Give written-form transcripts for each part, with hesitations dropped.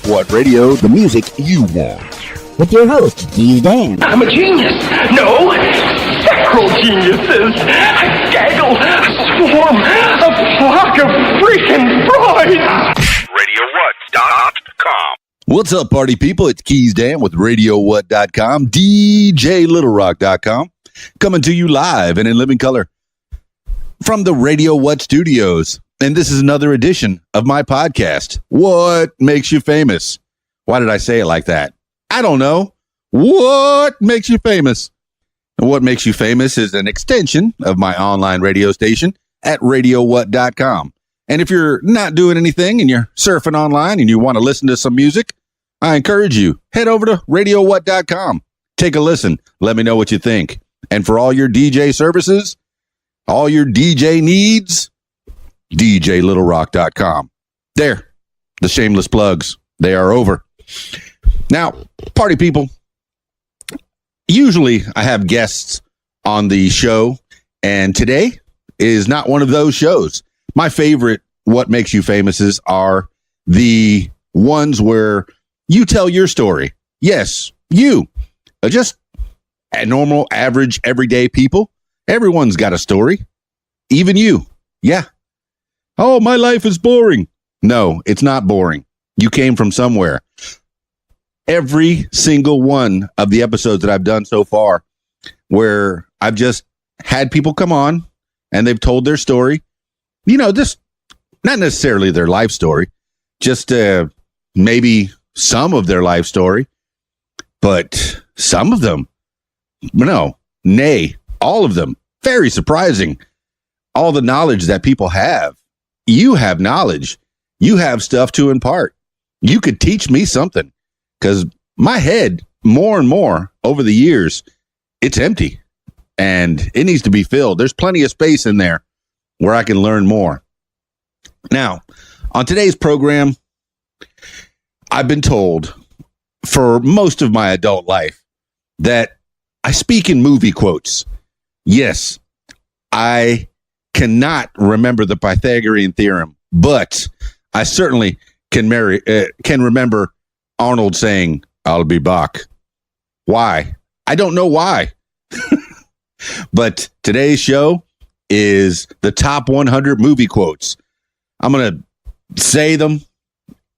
What Radio, the music you want. With your host, Keys Dan. I'm a genius. No, several geniuses. A gaggle, a swarm, a flock of freaking Freud. RadioWhat.com. What's up, party people? It's Keys Dan with RadioWhat.com, DJLittleRock.com, coming to you live and in living color from the Radio What Studios. And this is another edition of my podcast, What Makes You Famous? Why did I say it like that? I don't know. What makes you famous? And What Makes You Famous is an extension of my online radio station at RadioWhat.com. And if you're not doing anything and you're surfing online and you want to listen to some music, I encourage you, head over to RadioWhat.com. Take a listen. Let me know what you think. And for all your DJ services, all your DJ needs, DJLittleRock.com. There, the shameless plugs, they are over. Now, party people, usually I have guests on the show, and today is not one of those shows. My favorite What Makes You Famouses are the ones where you tell your story. Yes, you. Just a normal, average, everyday people. Everyone's got a story. Even you. Yeah. Oh, my life is boring. No, it's not boring. You came from somewhere. Every single one of the episodes that I've done so far where I've just had people come on and they've told their story, you know, this not necessarily their life story, just maybe some of their life story, but some of them, all of them, very surprising. All the knowledge that people have. You have knowledge. You have stuff to impart. You could teach me something, because my head, more and more over the years, it's empty and it needs to be filled. There's plenty of space in there where I can learn more. Now, on today's program, I've been told for most of my adult life that I speak in movie quotes. Yes, I cannot remember the Pythagorean theorem, but I certainly can remember Arnold saying, "I'll be back." Why? I don't know why. But today's show is the top 100 movie quotes. I'm going to say them,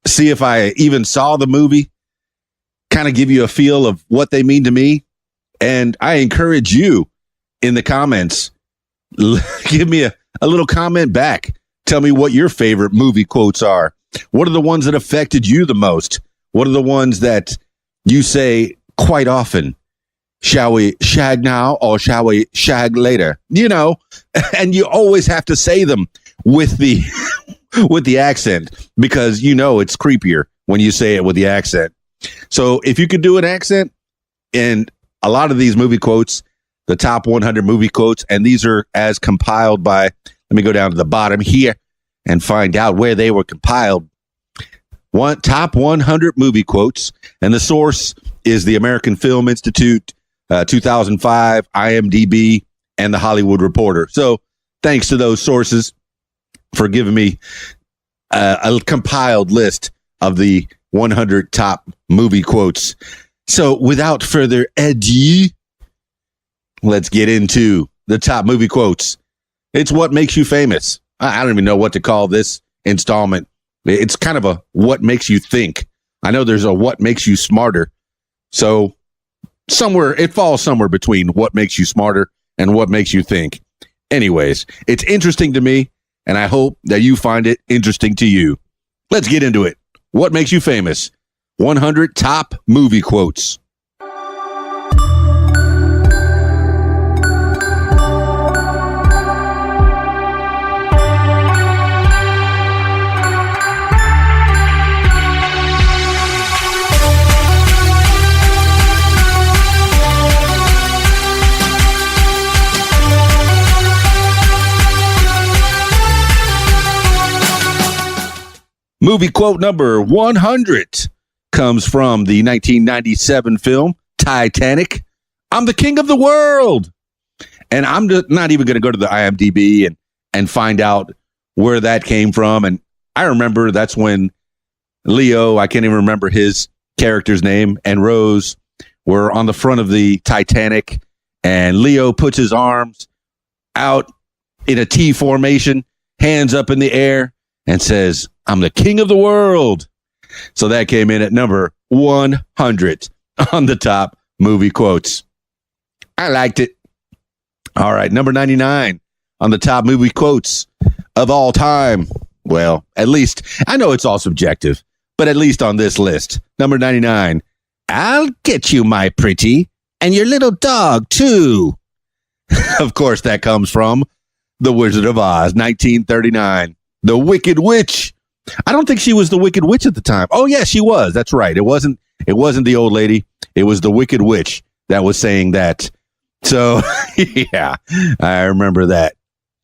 see if I even saw the movie, kind of give you a feel of what they mean to me. And I encourage you in the comments, give me a little comment back. Tell me what your favorite movie quotes are. What are the ones that affected you the most? What are the ones that you say quite often? Shall we shag now or shall we shag later? You know, and you always have to say them with the with the accent, because you know it's creepier when you say it with the accent. So if you could do an accent in a lot of these movie quotes, the top 100 movie quotes, and these are as compiled by, let me go down to the bottom here and find out where they were compiled. Top 100 movie quotes, and the source is the American Film Institute, 2005, IMDb, and the Hollywood Reporter. So thanks to those sources for giving me a compiled list of the 100 top movie quotes. So without further ado, let's get into the top movie quotes. It's What Makes You Famous. I don't even know what to call this installment. It's kind of a what makes you think. I know there's a what makes you smarter. So it falls somewhere between what makes you smarter and what makes you think. Anyways, it's interesting to me, and I hope that you find it interesting to you. Let's get into it. What makes you famous? 100 top movie quotes. Movie quote number 100 comes from the 1997 film Titanic. I'm the king of the world. And I'm not even going to go to the IMDb and find out where that came from. And I remember that's when Leo, I can't even remember his character's name, and Rose were on the front of the Titanic, and Leo puts his arms out in a T formation, hands up in the air, and says, "I'm the king of the world." So that came in at number 100 on the top movie quotes. I liked it. All right, number 99 on the top movie quotes of all time. Well, at least, I know it's all subjective, but at least on this list, number 99, "I'll get you, my pretty, and your little dog, too." Of course, that comes from The Wizard of Oz, 1939. The Wicked Witch. I don't think she was the Wicked Witch at the time. Oh, yeah, she was. That's right. It wasn't the old lady. It was the Wicked Witch that was saying that. So, yeah, I remember that.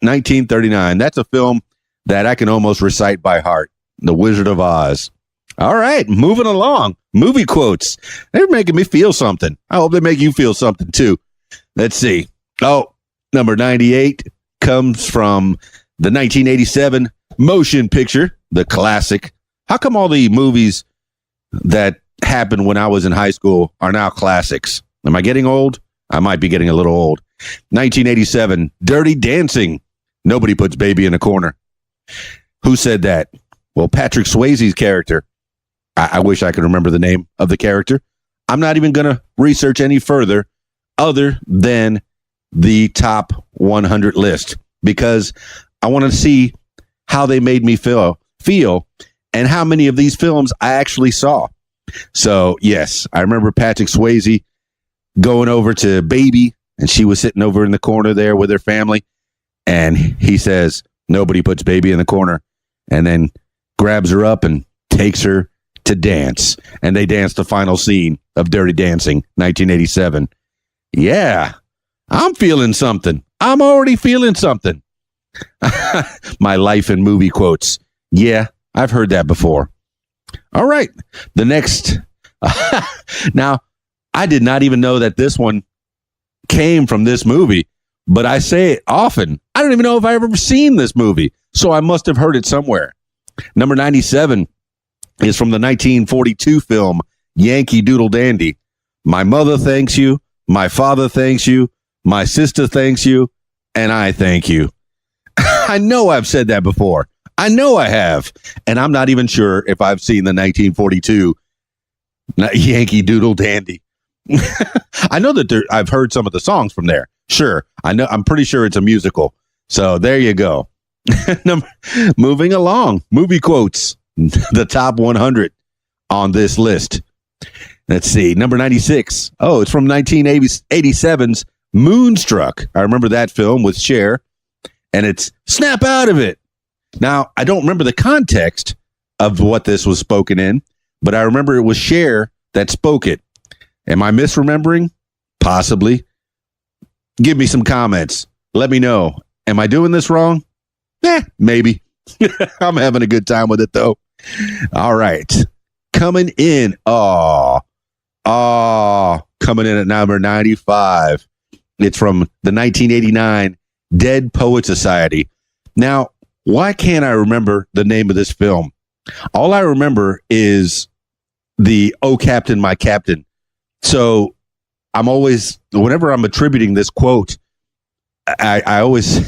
1939. That's a film that I can almost recite by heart. The Wizard of Oz. All right, moving along. Movie quotes. They're making me feel something. I hope they make you feel something too. Let's see. Oh, number 98 comes from the 1987 motion picture, the classic. How come all the movies that happened when I was in high school are now classics? Am I getting old? I might be getting a little old. 1987, Dirty Dancing. Nobody puts baby in a corner. Who said that? Well, Patrick Swayze's character. I wish I could remember the name of the character. I'm not even going to research any further other than the top 100 list because I want to see how they made me feel and how many of these films I actually saw. So, yes, I remember Patrick Swayze going over to Baby, and she was sitting over in the corner there with her family, and he says, "Nobody puts baby in the corner," and then grabs her up and takes her to dance, and they dance the final scene of Dirty Dancing, 1987. Yeah, I'm feeling something. I'm already feeling something. My life in movie quotes. Yeah, I've heard that before. All right, the next. Now, I did not even know that this one came from this movie, but I say it often. I don't even know if I've ever seen this movie, so I must have heard it somewhere. Number 97 is from the 1942 film Yankee Doodle Dandy. "My mother thanks you, my father thanks you, my sister thanks you, and I thank you." I know I've said that before. I know I have. And I'm not even sure if I've seen the 1942 Yankee Doodle Dandy. I know that I've heard some of the songs from there. Sure. I'm pretty sure it's a musical. So there you go. Moving along. Movie quotes. The top 100 on this list. Let's see. Number 96. Oh, it's from 1987's Moonstruck. I remember that film with Cher. And it's "Snap Out of It." Now, I don't remember the context of what this was spoken in, but I remember it was Cher that spoke it. Am I misremembering? Possibly. Give me some comments. Let me know. Am I doing this wrong? Maybe. I'm having a good time with it, though. All right. Coming in. Coming in at number 95. It's from the 1989 Dead Poet Society. Now, why can't I remember the name of this film? All I remember is the "Oh, Captain, My Captain." So I'm always, whenever I'm attributing this quote, I always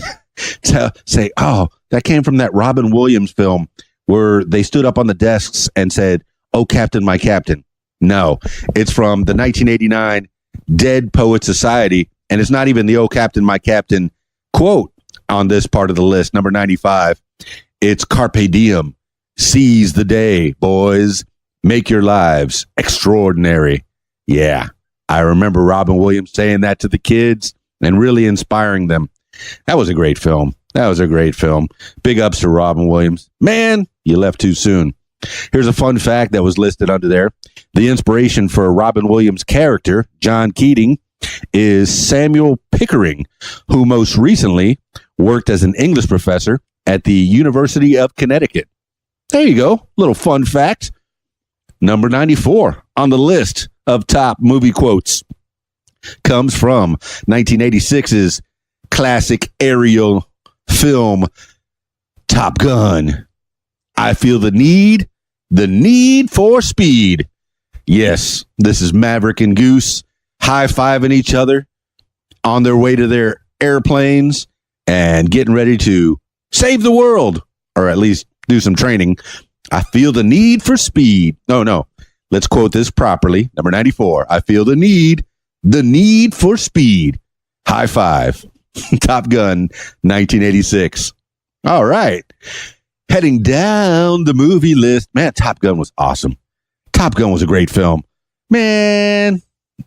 say, "Oh, that came from that Robin Williams film where they stood up on the desks and said, 'Oh, Captain, my Captain.'" No, it's from the 1989 Dead Poet Society, and it's not even the "Oh, Captain, my Captain" quote on this part of the list. Number 95, it's "Carpe diem, seize the day, boys, make your lives extraordinary." Yeah, I remember Robin Williams saying that to the kids and really inspiring them. That was a great film. Big ups to Robin Williams. Man, you left too soon. Here's a fun fact that was listed under there. The inspiration for Robin Williams' character, John Keating, is Samuel Pickering, who most recently worked as an English professor at the University of Connecticut. There you go. Little fun fact. Number 94 on the list of top movie quotes comes from 1986's classic aerial film Top Gun. "I feel the need The Need for Speed. Yes, this is Maverick and Goose high-fiving each other on their way to their airplanes and getting ready to save the world, or at least do some training. I feel the need for speed. No. Let's quote this properly. Number 94. I feel the need for speed. High five. Top Gun, 1986. All right. Heading down the movie list. Man, Top Gun was awesome. Top Gun was a great film. Man.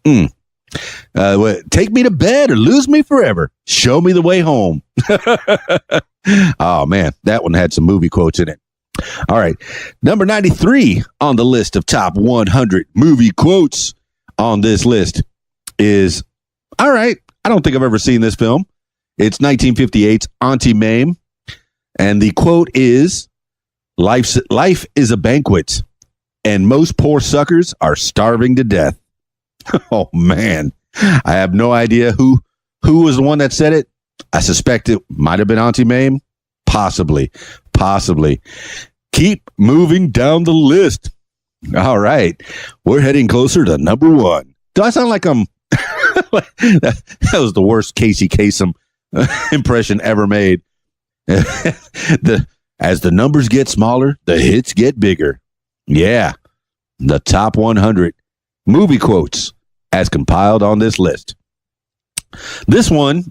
Take me to bed or lose me forever. Show me the way home. Oh, man. That one had some movie quotes in it. All right. Number 93 on the list of top 100 movie quotes on this list is, all right, I don't think I've ever seen this film. It's 1958's Auntie Mame. And the quote is, life is a banquet, and most poor suckers are starving to death. Oh, man. I have no idea who was the one that said it. I suspect it might have been Auntie Mame. Possibly. Keep moving down the list. All right. We're heading closer to number 1. Do I sound like I'm... that was the worst Casey Kasem impression ever made. As the numbers get smaller, the hits get bigger. Yeah. The top 100 movie quotes as compiled on this list. This one,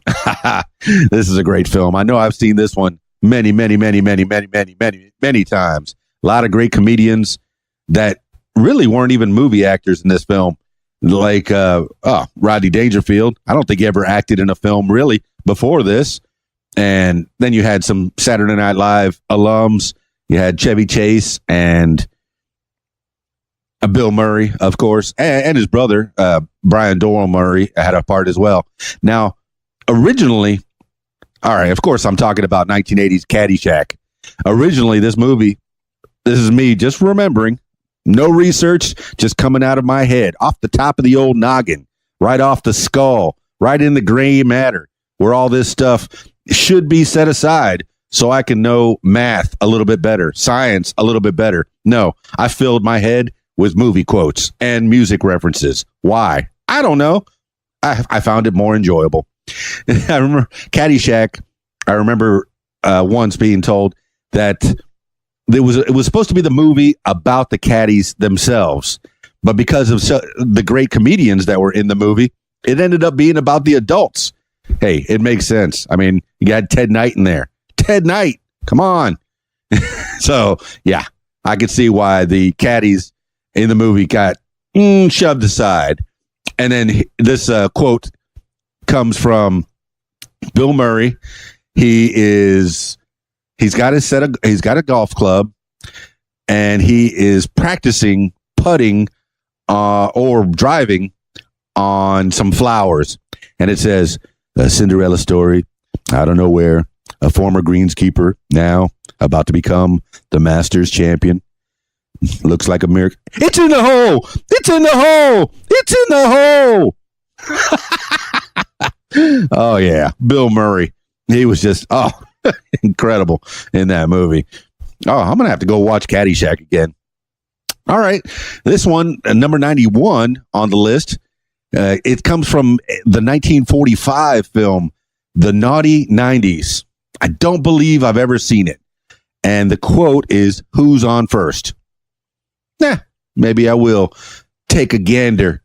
this is a great film. I know I've seen this one many times. A lot of great comedians that really weren't even movie actors in this film. Like Rodney Dangerfield. I don't think he ever acted in a film really before this. And then you had some Saturday Night Live alums. You had Chevy Chase and Bill Murray, of course, and his brother, Brian Doyle Murray, had a part as well. Now, originally, all right, of course, I'm talking about 1980s Caddyshack. Originally, this movie, this is me just remembering, no research, just coming out of my head, off the top of the old noggin, right off the skull, right in the gray matter, where all this stuff should be set aside so I can know math a little bit better, science a little bit better. No, I filled my head with movie quotes and music references. Why? I don't know. I found it more enjoyable. I remember Caddyshack. I remember once being told that it was supposed to be the movie about the caddies themselves, but because of the great comedians that were in the movie, it ended up being about the adults. Hey, it makes sense. I mean, you got Ted Knight in there. Ted Knight, come on. So, yeah, I could see why the caddies in the movie got shoved aside. And then this quote comes from Bill Murray. He's got a golf club, and he is practicing putting or driving on some flowers. And it says, a Cinderella story out of nowhere, a former greenskeeper now about to become the Masters champion. Looks like a miracle. It's in the hole. It's in the hole. It's in the hole. Oh, yeah. Bill Murray. He was just, incredible in that movie. Oh, I'm going to have to go watch Caddyshack again. All right. This one, number 91 on the list. It comes from the 1945 film, The Naughty 90s. I don't believe I've ever seen it. And the quote is, who's on first? Maybe I will take a gander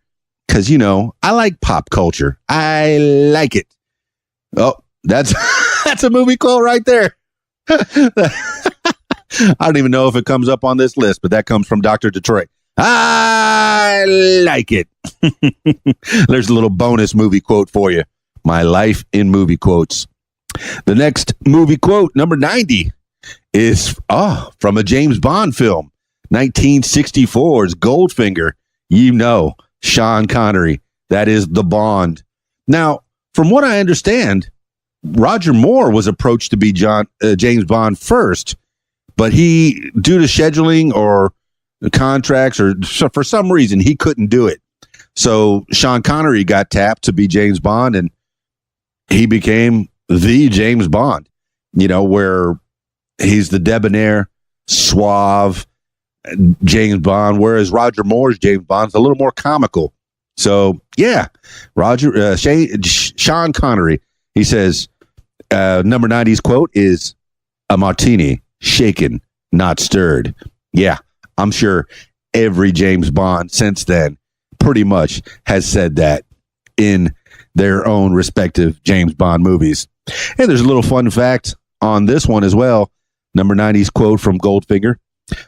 because, I like pop culture. I like it. Oh, that's a movie quote right there. I don't even know if it comes up on this list, but that comes from Dr. Detroit. I like it. There's a little bonus movie quote for you. My life in movie quotes. The next movie quote, number 90, is from a James Bond film, 1964's Goldfinger. Sean Connery. That is the Bond. Now, from what I understand, Roger Moore was approached to be James Bond first, but he, due to scheduling or contracts or for some reason, he couldn't do it. So Sean Connery got tapped to be James Bond, and he became the James Bond, where he's the debonair, suave, James Bond, whereas Roger Moore's James Bond's a little more comical. So yeah, Sean Connery, he says, number 90's quote is a martini shaken, not stirred. Yeah, I'm sure every James Bond since then pretty much has said that in their own respective James Bond movies. And there's a little fun fact on this one as well. Number 90's quote from Goldfinger.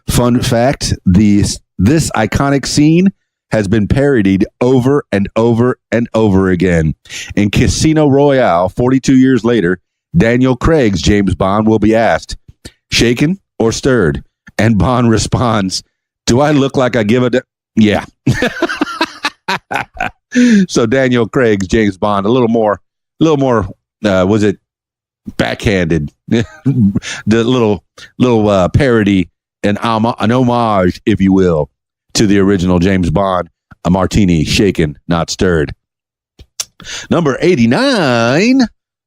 Fun fact, this iconic scene has been parodied over and over and over again. In Casino Royale, 42 years later, Daniel Craig's James Bond will be asked, shaken or stirred? And Bond responds, do I look like I give a... Yeah. So Daniel Craig's James Bond, a little more, was it backhanded? The little parody, an homage, if you will, to the original James Bond, a martini shaken, not stirred. Number 89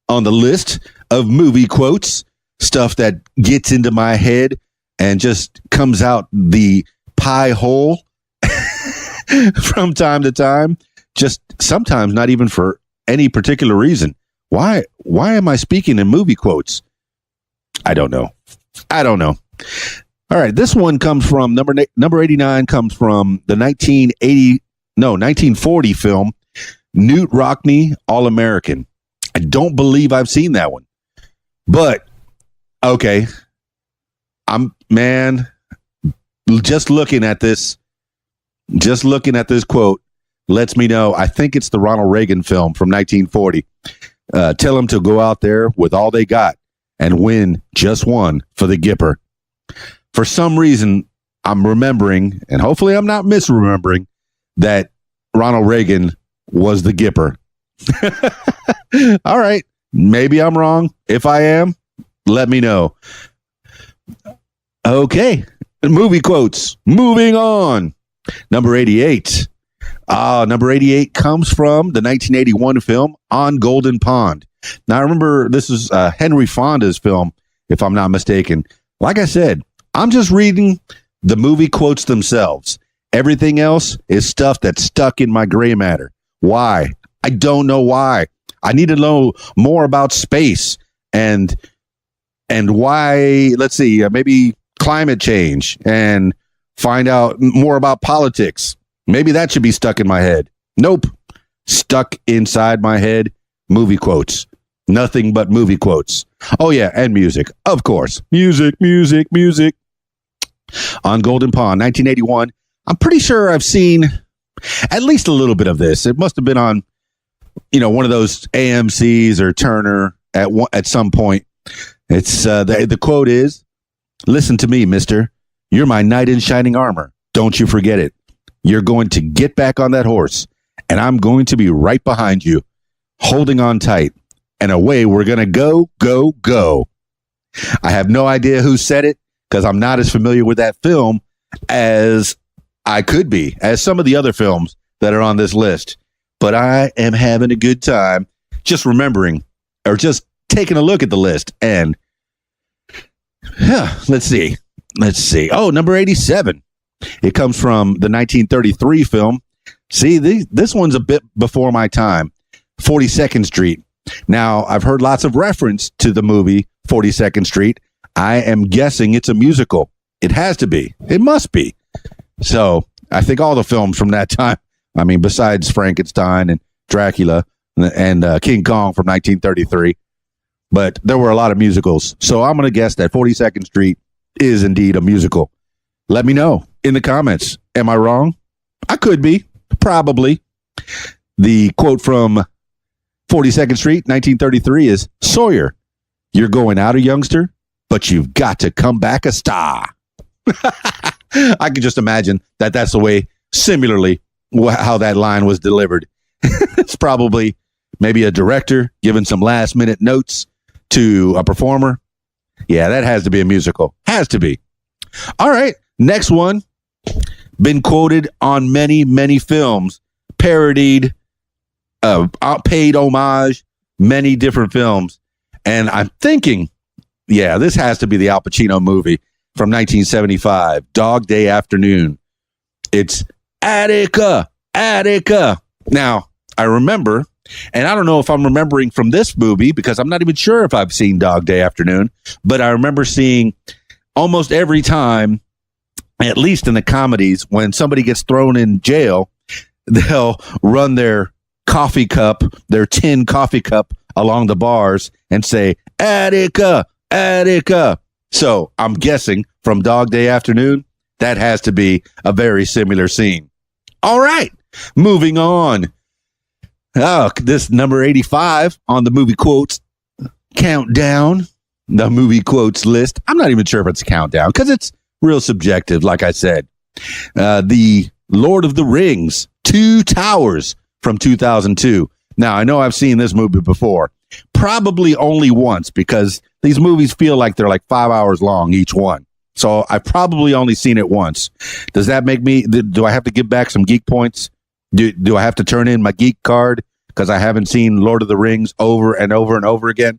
on the list of movie quotes, stuff that gets into my head and just comes out the pie hole from time to time. Just sometimes not even for any particular reason. Why am I speaking in movie quotes? I don't know. All right, this one comes from number 89 comes from the 1940 film Newt Rockney, All American. I don't believe I've seen that one. But okay. Just looking at this quote lets me know I think it's the Ronald Reagan film from 1940. Tell them to go out there with all they got and win just one for the Gipper. For some reason, I'm remembering, and hopefully I'm not misremembering, that Ronald Reagan was the Gipper. All right. Maybe I'm wrong. If I am, let me know. Okay. Movie quotes. Moving on. Number 88. Number 88 comes from the 1981 film On Golden Pond. Now, I remember this is Henry Fonda's film, if I'm not mistaken. Like I said, I'm just reading the movie quotes themselves. Everything else is stuff that's stuck in my gray matter. Why? I don't know why. I need to know more about space and why, let's see, maybe climate change, and find out more about politics. Maybe that should be stuck in my head. Nope. Stuck inside my head, movie quotes. Nothing but movie quotes. Oh, yeah, and music. Of course. Music. On Golden Pond, 1981. I'm pretty sure I've seen at least a little bit of this. It must have been on, one of those AMCs or Turner at some point. It's the quote is, "Listen to me, mister. You're my knight in shining armor. Don't you forget it. You're going to get back on that horse, and I'm going to be right behind you, holding on tight. And away we're going to go, go, go." I have no idea who said it because I'm not as familiar with that film as I could be, as some of the other films that are on this list. But I am having a good time just remembering or just taking a look at the list. And let's see. Oh, number 87. It comes from the 1933 film. See, this one's a bit before my time. 42nd Street. Now, I've heard lots of reference to the movie 42nd Street. I am guessing it's a musical. It has to be. It must be. So I think all the films from that time, I mean, besides Frankenstein and Dracula and King Kong from 1933, but there were a lot of musicals. So I'm going to guess that 42nd Street is indeed a musical. Let me know in the comments. Am I wrong? I could be. Probably. The quote from 42nd Street, 1933 is, "Sawyer, you're going out a youngster, but you've got to come back a star." I can just imagine that that's the way, similarly, how that line was delivered. It's probably maybe a director giving some last minute notes to a performer. Yeah, that has to be a musical. Has to be. All right. Next one. Been quoted on many, many films. Parodied, paid homage, many different films. And I'm thinking, yeah, this has to be the Al Pacino movie from 1975, Dog Day Afternoon. It's Attica, Attica. Now, I remember, and I don't know if I'm remembering from this movie because I'm not even sure if I've seen Dog Day Afternoon, but I remember seeing almost every time, at least in the comedies, when somebody gets thrown in jail, they'll run their coffee cup, their tin coffee cup along the bars and say, Attica, Attica. So I'm guessing from Dog Day Afternoon, that has to be a very similar scene. All right, moving on. Oh, this number 85 on the movie quotes countdown, the movie quotes list. I'm not even sure if it's a countdown because it's real subjective, like I said. The Lord of the Rings, Two Towers from 2002. Now, I know I've seen this movie before, probably only once because these movies feel like they're like 5 hours long, each one. So I've probably only seen it once. Does that make me, do I have to give back some geek points? Do I have to turn in my geek card because I haven't seen Lord of the Rings over and over and over again?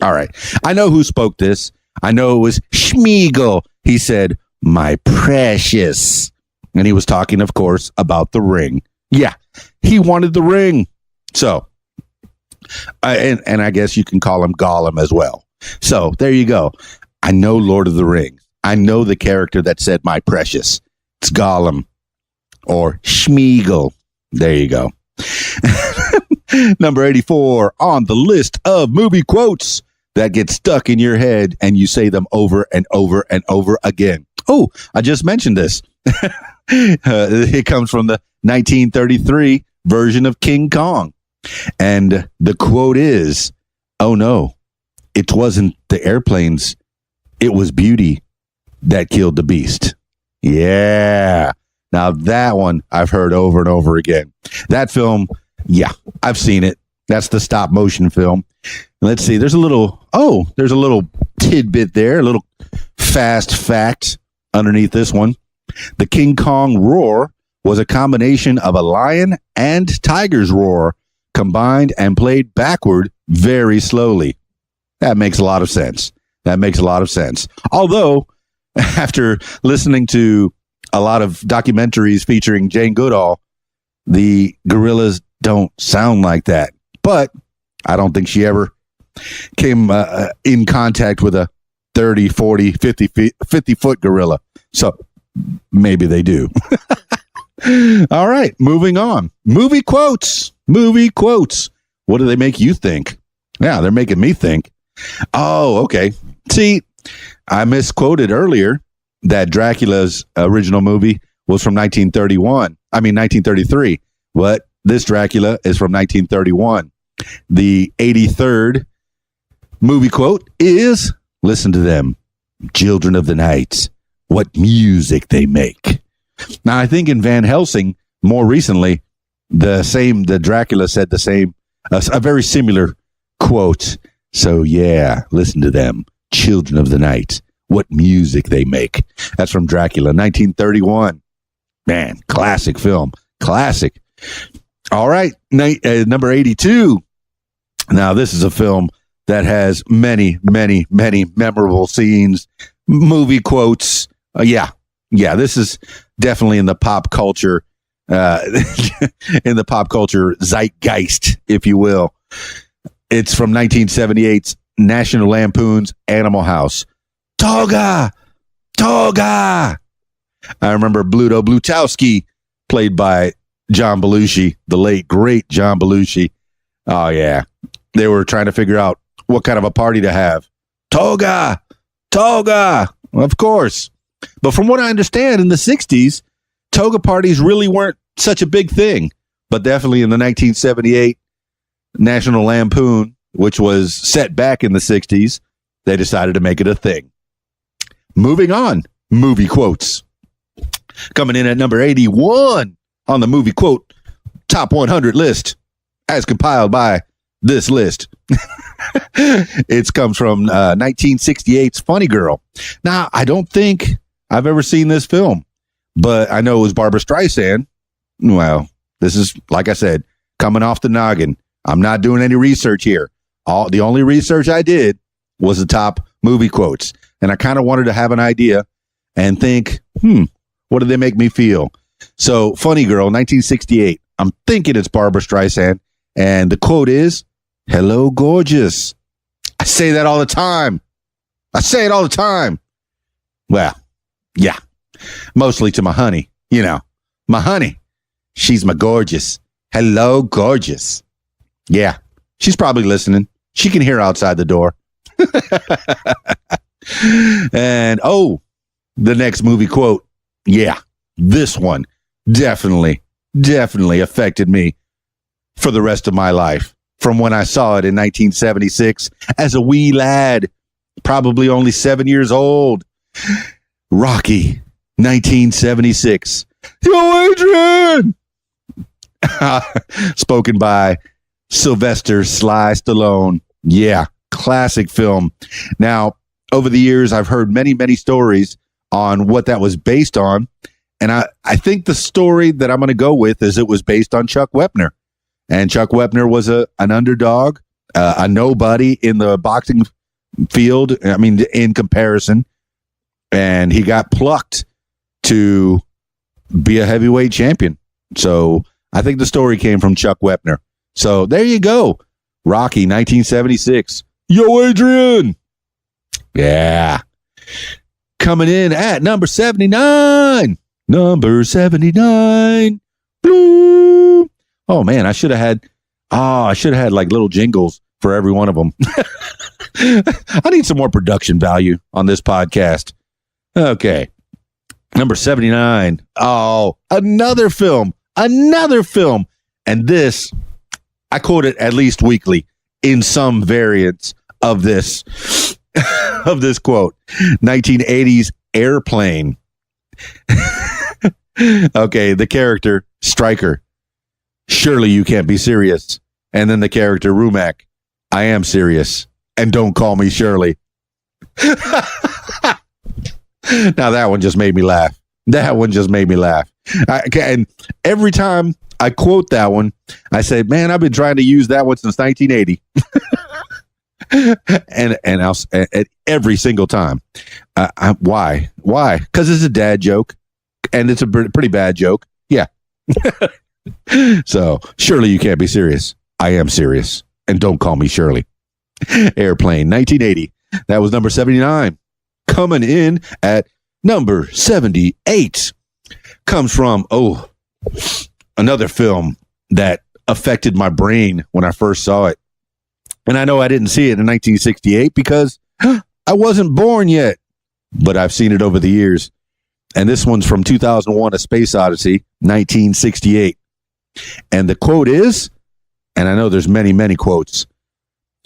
All right. I know who spoke this. I know it was Schmeagol. He said, my precious. And he was talking, of course, about the ring. Yeah, he wanted the ring. So, and I guess you can call him Gollum as well. So there you go. I know Lord of the Rings. I know the character that said my precious. It's Gollum or Schmeagol. There you go. Number 84 on the list of movie quotes that get stuck in your head and you say them over and over and over again. Oh, I just mentioned this. It comes from the 1933 version of King Kong. And the quote is, oh no, it wasn't the airplanes. It was beauty that killed the beast. Yeah. Now that one I've heard over and over again. That film, yeah, I've seen it. That's the stop motion film. Let's see. There's a little tidbit there, a little fast fact underneath this one. The King Kong roar was a combination of a lion and tiger's roar combined and played backward very slowly. That makes a lot of sense. Although, after listening to a lot of documentaries featuring Jane Goodall, the gorillas don't sound like that. But I don't think she ever came in contact with a 30, 40, 50 foot gorilla. So maybe they do. All right, moving on. Movie quotes. What do they make you think? Yeah, they're making me think. Oh, okay. See, I misquoted earlier that Dracula's original movie was from 1933. What? This Dracula is from 1931. The 83rd movie quote is, listen to them, children of the night, what music they make. Now, I think in Van Helsing, more recently, the Dracula said the same, a very similar quote. So yeah, listen to them, children of the night, what music they make. That's from Dracula, 1931. Man, classic film. Classic. All right, number 82. Now, this is a film that has many, many, many memorable scenes, movie quotes. Yeah, this is definitely in the pop culture, zeitgeist, if you will. It's from 1978's National Lampoon's Animal House. Toga! I remember Bluto Blutowski, played by John Belushi, the late, great John Belushi. Oh, yeah. They were trying to figure out what kind of a party to have. Toga! Of course. But from what I understand, in the 60s, toga parties really weren't such a big thing. But definitely in the 1978 National Lampoon, which was set back in the 60s, they decided to make it a thing. Moving on, movie quotes. Coming in at number 81 on the movie quote top 100 list, as compiled by this list. It comes from 1968's Funny Girl. Now, I don't think I've ever seen this film, but I know it was Barbra Streisand. Well, this is, like I said, coming off the noggin. I'm not doing any research here. The only research I did was the top movie quotes. And I kind of wanted to have an idea and think, what do they make me feel? So, Funny Girl, 1968. I'm thinking it's Barbara Streisand. And the quote is, "Hello, gorgeous." I say that all the time. I say it all the time. Well, yeah, mostly to my honey. You know, my honey. She's my gorgeous. Hello, gorgeous. Yeah, she's probably listening. She can hear outside the door. And, the next movie quote. Yeah, this one definitely affected me for the rest of my life. From when I saw it in 1976 as a wee lad, probably only 7 years old. Rocky, 1976. Yo, Adrian! Spoken by Sylvester Sly Stallone. Yeah, classic film. Now, over the years, I've heard many, many stories on what that was based on. And I think the story that I'm going to go with is it was based on Chuck Wepner. And Chuck Wepner was an underdog, a nobody in the boxing field, I mean, in comparison. And he got plucked to be a heavyweight champion. So I think the story came from Chuck Wepner. So there you go. Rocky, 1976. Yo, Adrian. Yeah. Coming in at number 79. Number 79. Blue. Oh, man, I should have had like little jingles for every one of them. I need some more production value on this podcast. Okay. Number 79. Oh, another film. And this, I quote it at least weekly in some variants of this, quote. 1980s Airplane. Okay, the character, Stryker. Surely you can't be serious. And then the character, Rumack. I am serious. And don't call me Shirley. Now that one just made me laugh. And every time I quote that one, I say, man, I've been trying to use that one since 1980. and I'll every single time. Why? Because it's a dad joke, and it's a pretty bad joke. Yeah. So surely you can't be serious. I am serious, and don't call me Shirley. Airplane, 1980. That was number 79. Coming in at number 78 comes from another film that affected my brain when I first saw it. And I know I didn't see it in 1968 because I wasn't born yet, but I've seen it over the years. And this one's from 2001, A Space Odyssey, 1968. And the quote is, and I know there's many, many quotes,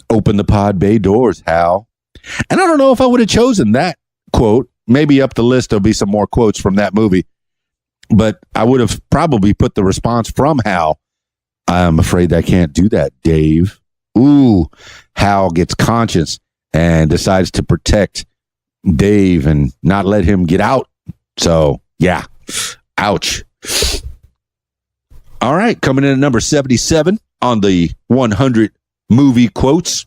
"Open the pod bay doors, Hal." And I don't know if I would have chosen that quote. Maybe up the list, there'll be some more quotes from that movie. But I would have probably put the response from Hal. I'm afraid I can't do that, Dave. Ooh, Hal gets conscious and decides to protect Dave and not let him get out. So, yeah. Ouch. All right, coming in at number 77 on the 100 movie quotes.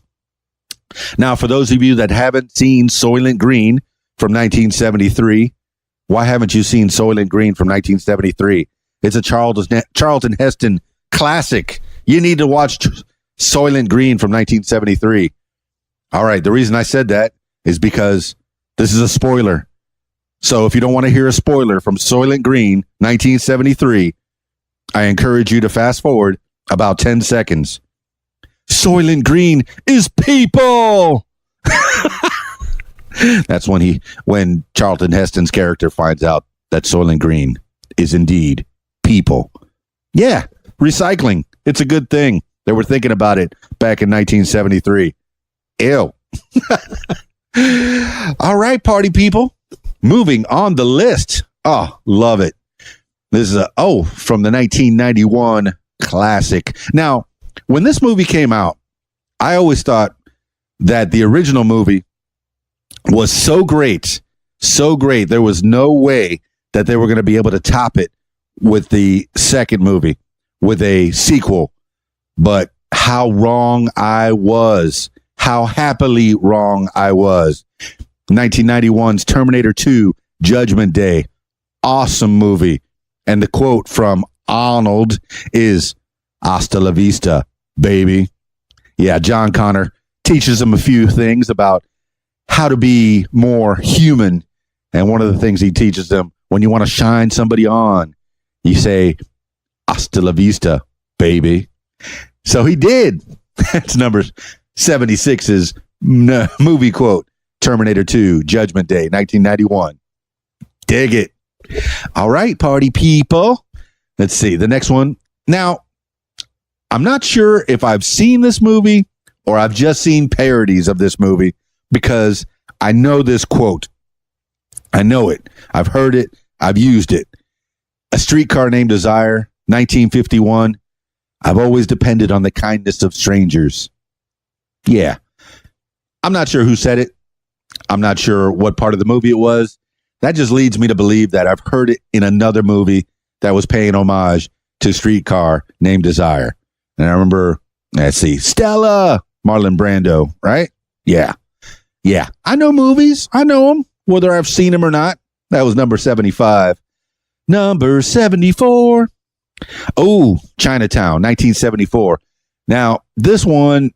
Now, for those of you that haven't seen Soylent Green from 1973, why haven't you seen Soylent Green from 1973? It's a Charlton Heston classic. You need to watch Soylent Green from 1973. All right, the reason I said that is because this is a spoiler. So if you don't want to hear a spoiler from Soylent Green, 1973, I encourage you to fast forward about 10 seconds. Soylent Green is people. That's when Charlton Heston's character finds out that Soylent Green is indeed people. Yeah, recycling. It's a good thing. They were thinking about it back in 1973. Ew. All right, party people. Moving on the list. Oh, love it. This is from the 1991 classic. Now, when this movie came out, I always thought that the original movie was so great, there was no way that they were going to be able to top it with the second movie, with a sequel. But how wrong I was. How happily wrong I was. 1991's Terminator 2 Judgment Day. Awesome movie. And the quote from Arnold is, "Hasta la vista, baby." Yeah, John Connor teaches him a few things about how to be more human. And one of the things he teaches them, when you want to shine somebody on, you say, "Hasta la vista, baby." So he did. That's number 76's movie quote. Terminator 2, Judgment Day, 1991. Dig it. All right, party people. Let's see. The next one. Now, I'm not sure if I've seen this movie or I've just seen parodies of this movie because I know this quote. I know it. I've heard it. I've used it. A Streetcar Named Desire, 1951. I've always depended on the kindness of strangers. Yeah. I'm not sure who said it. I'm not sure what part of the movie it was. That just leads me to believe that I've heard it in another movie that was paying homage to Streetcar Named Desire. And I remember, let's see, Stella, Marlon Brando, right? Yeah. Yeah. I know movies. I know them, whether I've seen them or not. That was number 75. Number 74. Oh, Chinatown, 1974. Now, this one,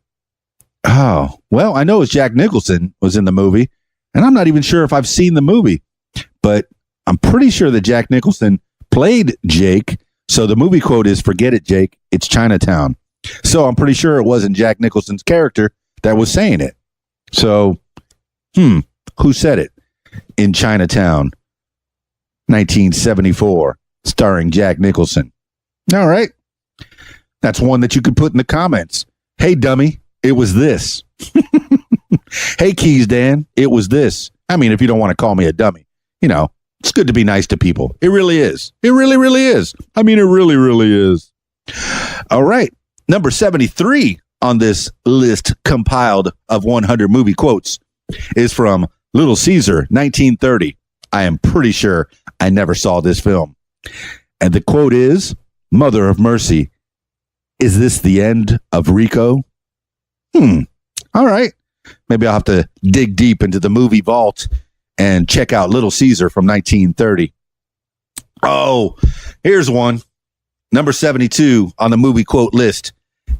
oh, well, I know it's Jack Nicholson was in the movie, and I'm not even sure if I've seen the movie, but I'm pretty sure that Jack Nicholson played Jake. So the movie quote is, "Forget it, Jake. It's Chinatown." So I'm pretty sure it wasn't Jack Nicholson's character that was saying it. So, who said it in Chinatown, 1974, starring Jack Nicholson? All right. That's one that you could put in the comments. Hey, dummy, it was this. Hey, Keys Dan, it was this. I mean, if you don't want to call me a dummy, you know, it's good to be nice to people. It really is. It really, really is. I mean, it really, really is. All right. Number 73 on this list compiled of 100 movie quotes is from Little Caesar, 1930. I am pretty sure I never saw this film. And the quote is, "Mother of mercy, is this the end of Rico?" All right. Maybe I'll have to dig deep into the movie vault and check out Little Caesar from 1930. Oh, here's one. Number 72 on the movie quote list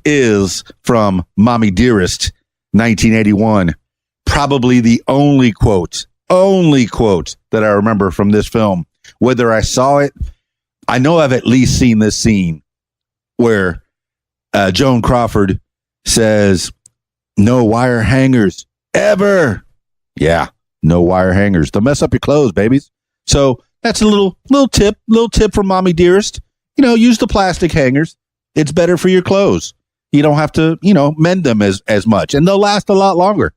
is from Mommy Dearest, 1981. Probably the only quote that I remember from this film. Whether I saw it, I know I've at least seen this scene where Joan Crawford says, "No wire hangers ever." Yeah, no wire hangers. They'll mess up your clothes, babies. So that's a little tip from Mommy Dearest. You know, use the plastic hangers. It's better for your clothes. You don't have to, mend them as much, and they'll last a lot longer.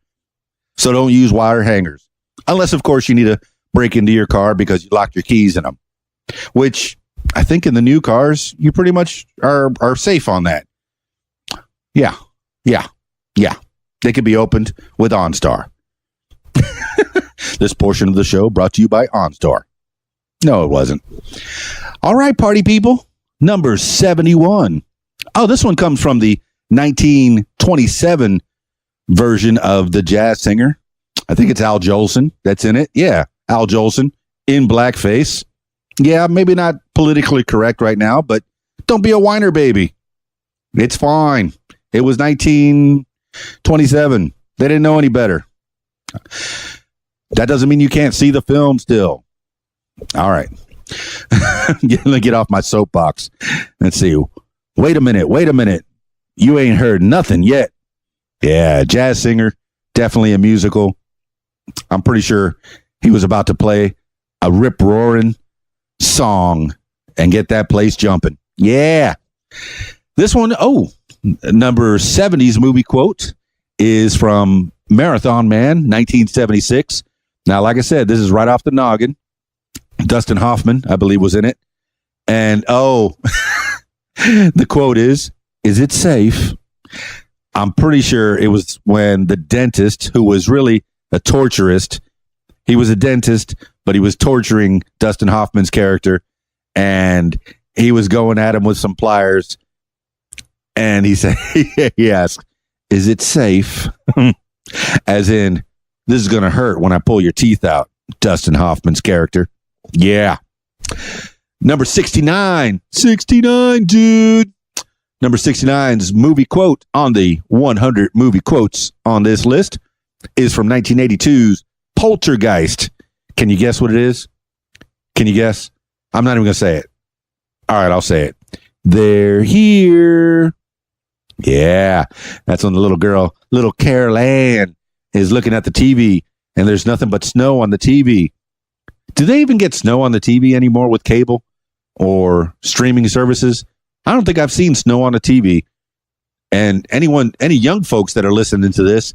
So don't use wire hangers. Unless, of course, you need to break into your car because you locked your keys in them, which I think in the new cars, you pretty much are safe on that. Yeah. They can be opened with OnStar. This portion of the show brought to you by OnStar. No, it wasn't. All right, party people. Number 71. Oh, this one comes from the 1927 version of The Jazz Singer. I think it's Al Jolson that's in it. Yeah, Al Jolson in blackface. Yeah, maybe not politically correct right now, but don't be a whiner, baby. It's fine. It was 1927. They didn't know any better. That doesn't mean you can't see the film still. All right. Let me get off my soapbox. Let's see. Wait a minute. You ain't heard nothing yet. Yeah, Jazz Singer, definitely a musical. I'm pretty sure he was about to play a rip-roaring song and get that place jumping. Yeah. This one, number 70's movie quote is from Marathon Man, 1976. Now, like I said, this is right off the noggin. Dustin Hoffman, I believe, was in it. And, the quote is it safe? I'm pretty sure it was when the dentist, who was really a torturist, he was a dentist, but he was torturing Dustin Hoffman's character, and he was going at him with some pliers, and he said, he asked, "Is it safe?" As in, this is going to hurt when I pull your teeth out. Dustin Hoffman's character. Yeah. Number 69. 69, dude. Number 69's movie quote on the 100 movie quotes on this list is from 1982's Poltergeist. Can you guess what it is? Can you guess? I'm not even going to say it. All right, I'll say it. They're here. Yeah, that's when the little girl, little Carol Ann, is looking at the TV, and there's nothing but snow on the TV. Do they even get snow on the TV anymore with cable or streaming services? I don't think I've seen snow on the TV. And any young folks that are listening to this,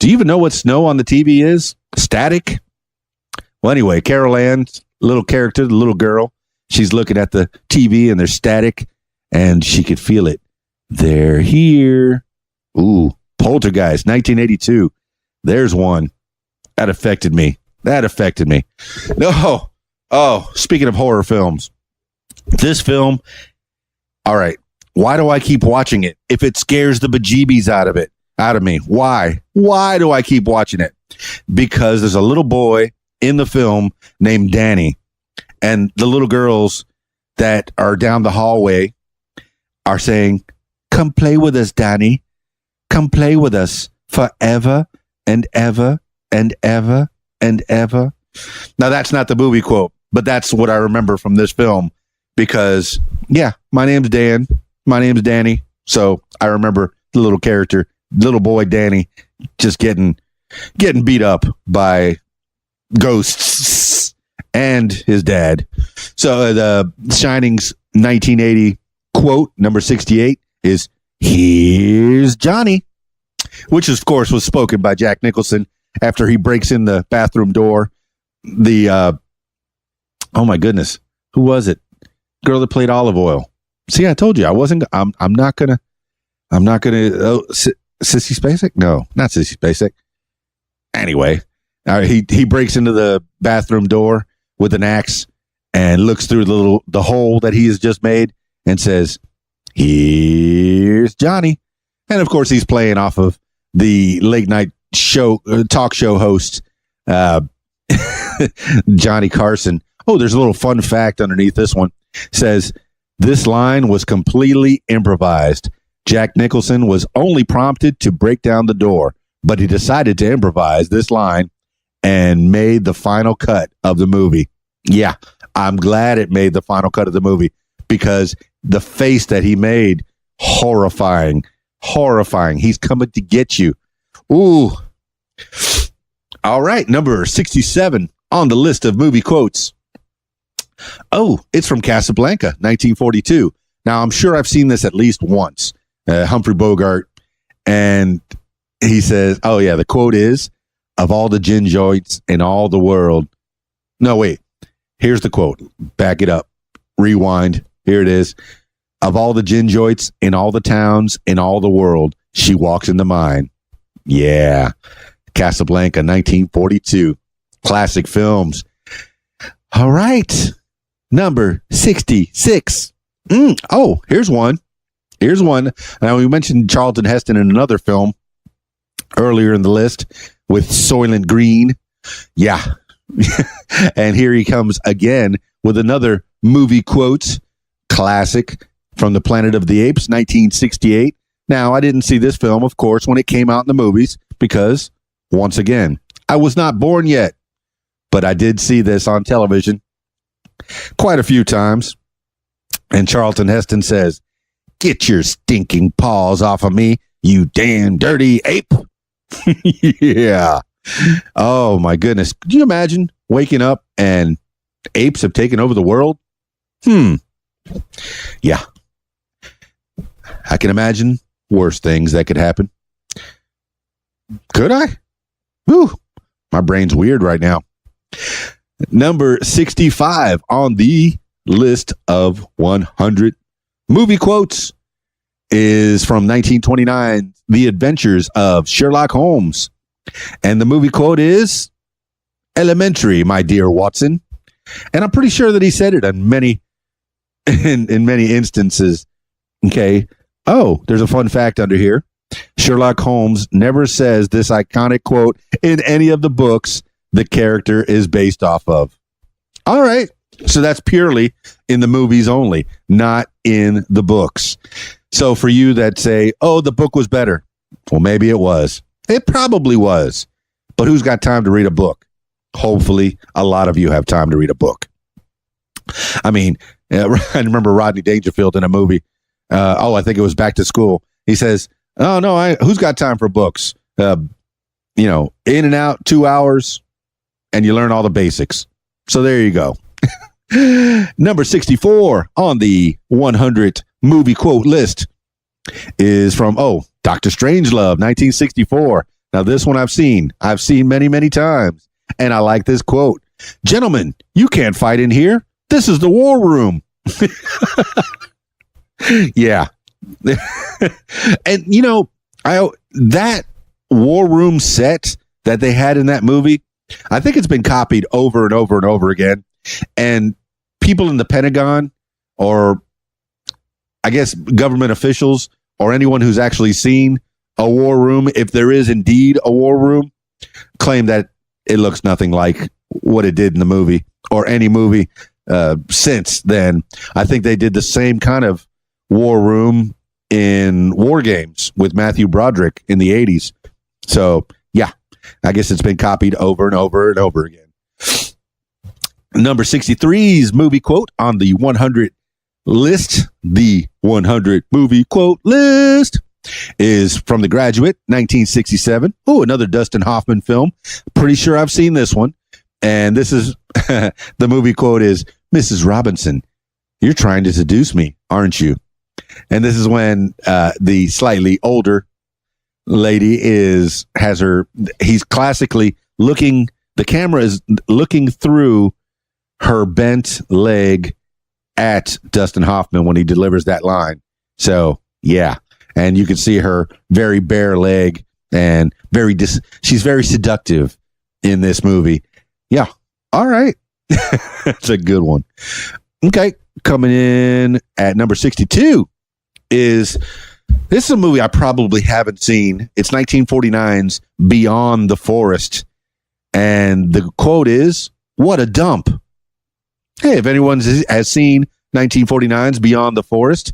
do you even know what snow on the TV is? Static? Well, anyway, Carol Ann's little character, the little girl, she's looking at the TV and there's static, and she could feel it. They're here. Ooh, Poltergeist, 1982. There's one. That affected me. No. Oh, speaking of horror films, this film, all right, why do I keep watching it if it scares the bejeebies out of me? Why? Why do I keep watching it? Because there's a little boy in the film named Danny, and the little girls that are down the hallway are saying, "Come play with us, Danny. Come play with us forever and ever and ever and ever." Now, that's not the movie quote, but that's what I remember from this film because, yeah, my name's Dan. My name's Danny. So I remember the little character, little boy Danny, just getting beat up by ghosts and his dad. So the Shining's 1980 quote, number 68, is, "Here's Johnny," which, of course, was spoken by Jack Nicholson after he breaks in the bathroom door. Oh my goodness, who was it? Girl that played Olive Oil. See, I told you I'm not gonna. Sissy Spacek? No, not Sissy Spacek. Anyway, he breaks into the bathroom door with an axe and looks through the hole that he has just made and says, "Here's Johnny." And of course, he's playing off of the late night talk show host, Johnny Carson. Oh, there's a little fun fact underneath this one. It says, this line was completely improvised. Jack Nicholson was only prompted to break down the door, but he decided to improvise this line and made the final cut of the movie. Yeah, I'm glad it made the final cut of the movie because the face that he made, horrifying. He's coming to get you. Ooh. All right, number 67 on the list of movie quotes. Oh, it's from Casablanca, 1942. Now, I'm sure I've seen this at least once. Humphrey Bogart, and he says, oh, yeah, the quote is, "Of all the gin joints in all the world." No, wait. Here's the quote. Back it up. Rewind. Here it is. "Of all the gin joints in all the towns in all the world, she walks into mine." Yeah. Casablanca, 1942. Classic films. All right. Number 66. Oh, here's one. Now, we mentioned Charlton Heston in another film earlier in the list with Soylent Green. Yeah. And here he comes again with another movie quote. Classic from the Planet of the Apes, 1968. Now, I didn't see this film, of course, when it came out in the movies because, once again, I was not born yet. But I did see this on television quite a few times. And Charlton Heston says, "Get your stinking paws off of me, you damn dirty ape." Yeah. Oh, my goodness. Could you imagine waking up and apes have taken over the world? Yeah. I can imagine worse things that could happen. Could I? Whew. My brain's weird right now. Number 65 on the list of 100 movie quotes is from 1929, The Adventures of Sherlock Holmes. And the movie quote is, "Elementary, my dear Watson." And I'm pretty sure that he said it in many instances. Okay. Oh, there's a fun fact under here. Sherlock Holmes never says this iconic quote in any of the books, the character is based off of. All right. So that's purely in the movies only, not in the books. So for you that say, oh, the book was better. Well, maybe it was. It probably was. But who's got time to read a book? Hopefully, a lot of you have time to read a book. I mean, I remember Rodney Dangerfield in a movie. I think it was Back to School. He says, oh, no, who's got time for books? In and out, 2 hours, and you learn all the basics. So there you go. Number 64 on the 100 movie quote list is from, Dr. Strangelove, 1964. Now, this one I've seen many, many times. And I like this quote. Gentlemen, you can't fight in here. This is the war room. Yeah. And, that war room set that they had in that movie, I think it's been copied over and over and over again. And people in the Pentagon, or I guess government officials, or anyone who's actually seen a war room, if there is indeed a war room, claim that it looks nothing like what it did in the movie or any movie since then. I think they did the same kind of war room in War Games with Matthew Broderick in the 80s. So, yeah, I guess it's been copied over and over and over again. Number 63's movie quote on the 100 list, the 100 movie quote list, is from The Graduate, 1967. Oh, another Dustin Hoffman film. Pretty sure I've seen this one. And this is, the movie quote is, Mrs. Robinson, you're trying to seduce me, aren't you? And this is when the slightly older lady he's classically looking, the camera is looking through her bent leg at Dustin Hoffman when he delivers that line. So, yeah. And you can see her very bare leg and she's very seductive in this movie. Yeah. All right. That's a good one. Okay. Coming in at number 62 this is a movie I probably haven't seen. It's 1949's Beyond the Forest. And the quote is, what a dump. Hey, if anyone has seen 1949's Beyond the Forest,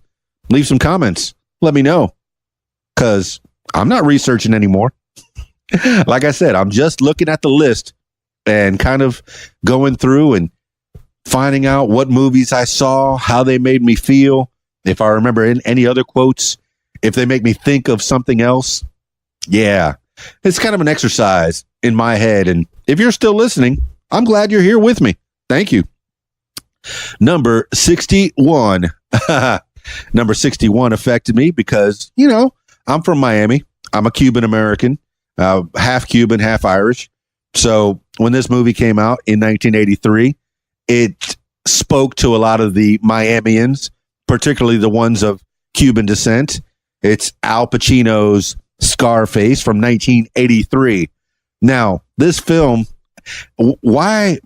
leave some comments. Let me know, because I'm not researching anymore. Like I said, I'm just looking at the list and kind of going through and finding out what movies I saw, how they made me feel, if I remember any other quotes, if they make me think of something else. Yeah, it's kind of an exercise in my head. And if you're still listening, I'm glad you're here with me. Thank you. Number 61. Number 61 affected me because, I'm from Miami. I'm a Cuban American, half Cuban, half Irish. So when this movie came out in 1983, it spoke to a lot of the Miamians, particularly the ones of Cuban descent. It's Al Pacino's Scarface from 1983. Now, this film, why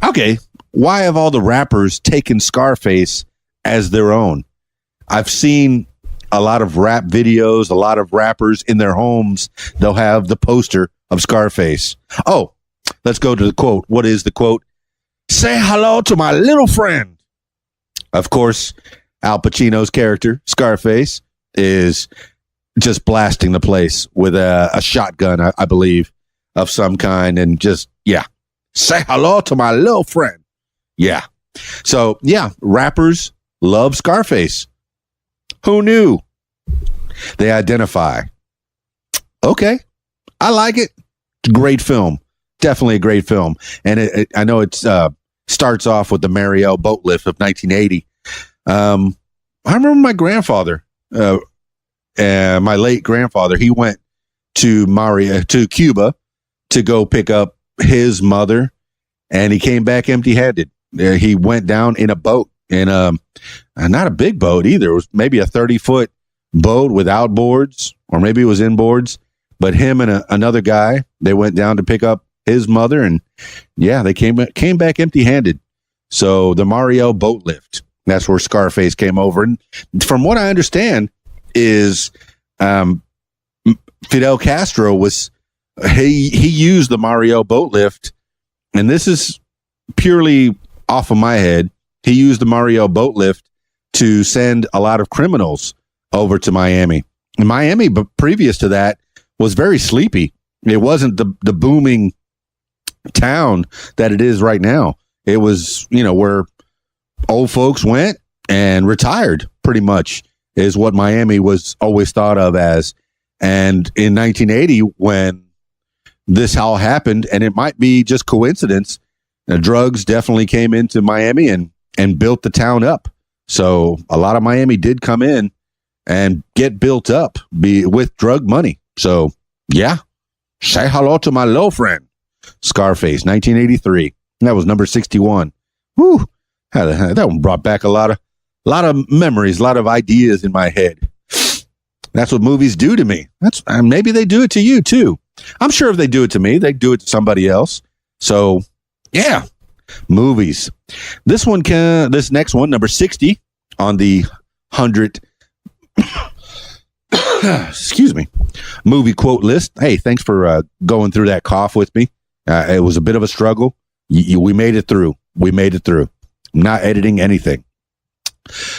have all the rappers taken Scarface as their own? I've seen a lot of rap videos, a lot of rappers in their homes, they'll have the poster of Scarface. Oh, let's go to the quote. What is the quote? Say hello to my little friend. Of course, Al Pacino's character, Scarface, is just blasting the place with a shotgun, I believe, of some kind. And just, yeah, say hello to my little friend. Yeah. So, yeah, rappers love Scarface. Who knew? They identify. Okay. I like it. Great film. Definitely a great film. And I know it starts off with the Mariel boat lift of 1980. I remember my grandfather, my late grandfather, he went to Cuba to go pick up his mother, and he came back empty-handed. He went down in a boat, in not a big boat either. It was maybe a 30-foot boat with outboards, or maybe it was inboards. But him and another guy, they went down to pick up his mother, and yeah, they came back empty-handed. So the Mariel boat lift, that's where Scarface came over. And from what I understand is Fidel Castro he used the Mariel boat lift and this is purely off of my head, he used the Mario boat lift to send a lot of criminals over to Miami. And Miami, but previous to that, was very sleepy. It wasn't the booming town that it is right now. It was, where old folks went and retired, pretty much, is what Miami was always thought of as. And in 1980, when this all happened, and it might be just coincidence, drugs definitely came into Miami and built the town up. So a lot of Miami did come in and get built up with drug money. So, yeah, say hello to my little friend, Scarface, 1983. That was number 61. Woo, that one brought back a lot of memories, a lot of ideas in my head. That's what movies do to me. Maybe they do it to you too. I'm sure if they do it to me, they do it to somebody else. So, yeah, movies. This next one, number 60 on the 100 excuse me, movie quote list. Hey, thanks for going through that cough with me. It was a bit of a struggle. We made it through. I'm not editing anything.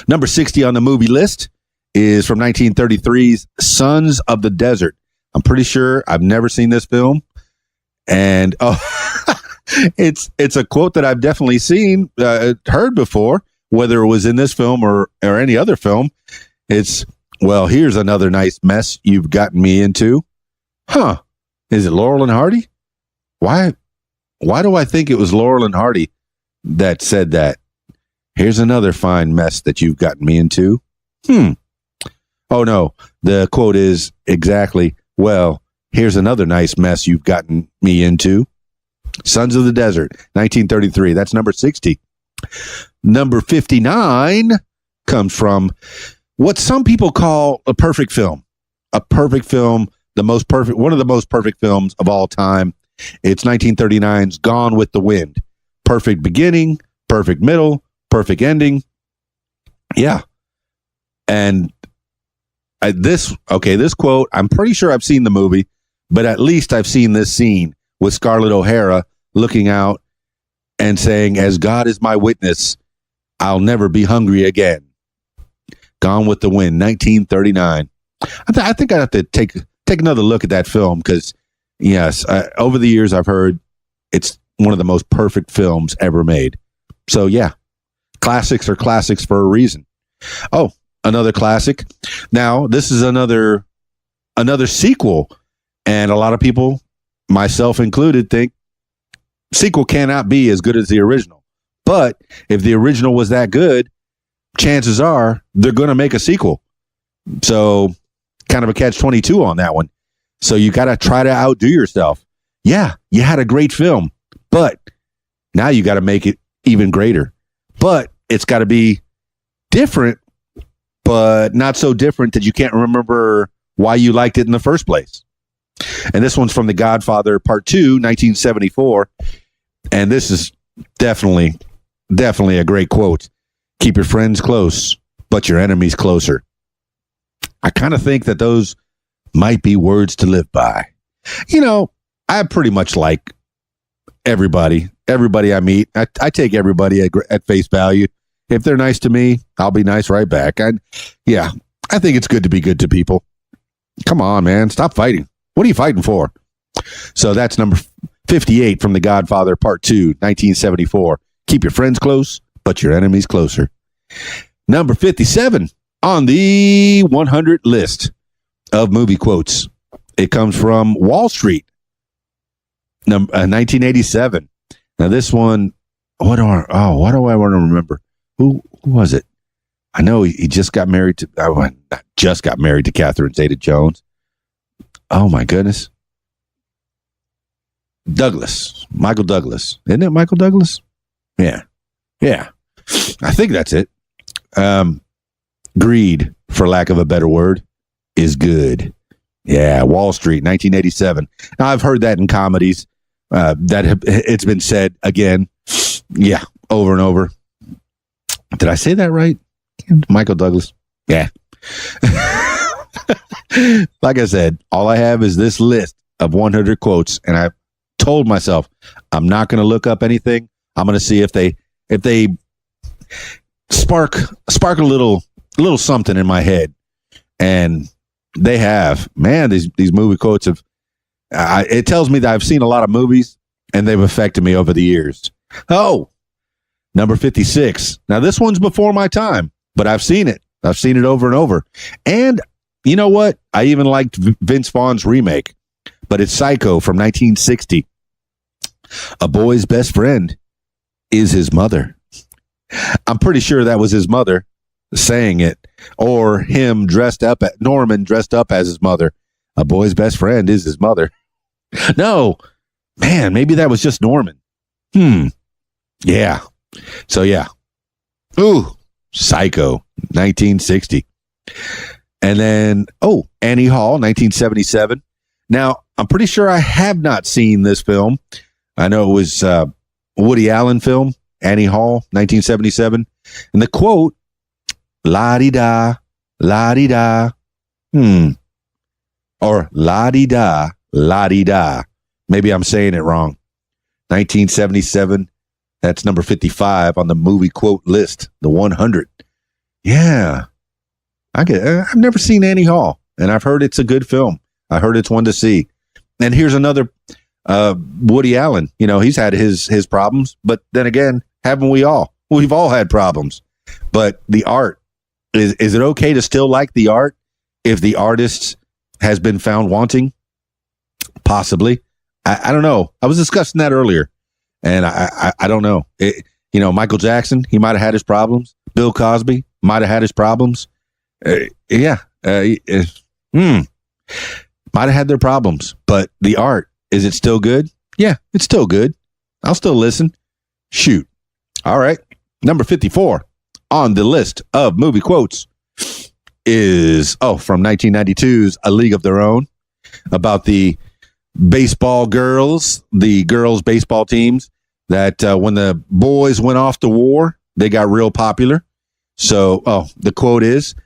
Number 60 on the movie list is from 1933's Sons of the Desert. I'm pretty sure I've never seen this film. And it's a quote that I've definitely seen, heard before, whether it was in this film or any other film. It's, well, here's another nice mess you've gotten me into. Huh. Is it Laurel and Hardy? Why do I think it was Laurel and Hardy that said that? Here's another fine mess that you've gotten me into. Oh, no. The quote is exactly, well, here's another nice mess you've gotten me into. Sons of the Desert, 1933. That's number 60. Number 59 comes from what some people call a perfect film. A perfect film, one of the most perfect films of all time. It's 1939's Gone with the Wind. Perfect beginning, perfect middle, perfect ending. Yeah. And this quote, I'm pretty sure I've seen the movie, but at least I've seen this scene with Scarlett O'Hara looking out and saying, as God is my witness, I'll never be hungry again. Gone with the Wind, 1939. I think I have to take another look at that film because, yes, over the years I've heard it's one of the most perfect films ever made. So, yeah, classics are classics for a reason. Oh, another classic. Now, this is another sequel, and a lot of people, myself included, think sequel cannot be as good as the original. But if the original was that good, chances are they're going to make a sequel. So kind of a catch-22 on that one. So you got to try to outdo yourself. Yeah, you had a great film, but now you got to make it even greater. But it's got to be different, but not so different that you can't remember why you liked it in the first place. And this one's from The Godfather Part 2, 1974. And this is definitely a great quote. Keep your friends close, but your enemies closer. I kind of think that those might be words to live by. I pretty much like everybody I meet. I take everybody at face value. If they're nice to me, I'll be nice right back. I think it's good to be good to people. Come on, man. Stop fighting. What are you fighting for? So that's number 58 from The Godfather Part 2, 1974. Keep your friends close, but your enemies closer. Number 57 on the 100 list of movie quotes. It comes from Wall Street, 1987. Now this one, why do I want to remember? Who was it? I know he just got married to, not just got married to Catherine Zeta-Jones. Oh my goodness. Michael Douglas. Isn't it Michael Douglas? Yeah. I think that's it. Greed, for lack of a better word, is good. Yeah, Wall Street, 1987. Now, I've heard that in comedies. It's been said again. Yeah, over and over. Did I say that right? Michael Douglas. Yeah. Like I said, all I have is this list of 100 quotes, and told myself, I'm not going to look up anything. I'm going to see if they spark a little something in my head. And they have. Man, these movie quotes have, it tells me that I've seen a lot of movies and they've affected me over the years. Oh, number 56. Now, this one's before my time, but I've seen it. I've seen it over and over. And you know what? I even liked Vince Vaughn's remake, but it's Psycho from 1960. A boy's best friend is his mother. I'm pretty sure that was his mother saying it, or him Norman dressed up as his mother. A boy's best friend is his mother. No, man, maybe that was just Norman. Yeah. So yeah. Ooh, Psycho, 1960. And then, Annie Hall, 1977. Now, I'm pretty sure I have not seen this film. I know it was a Woody Allen film, Annie Hall, 1977. And the quote, la-di-da, la-di-da, or la-di-da, la-di-da. Maybe I'm saying it wrong. 1977. That's number 55 on the movie quote list, the 100. Yeah. I've never seen Annie Hall, and I've heard it's a good film. I heard it's one to see. And here's another Woody Allen. You know, he's had his problems, but then again, haven't we all? We've all had problems. But the art, is it okay to still like the art if the artist has been found wanting? Possibly. I don't know. I was discussing that earlier, and I don't know. Michael Jackson, he might have had his problems. Bill Cosby might have had his problems. Might have had their problems, but the art, is it still good? Yeah, it's still good. I'll still listen. Shoot. All right. Number 54 on the list of movie quotes is, from 1992's A League of Their Own, about the baseball girls, the girls' baseball teams, that when the boys went off to war, they got real popular. So, the quote is,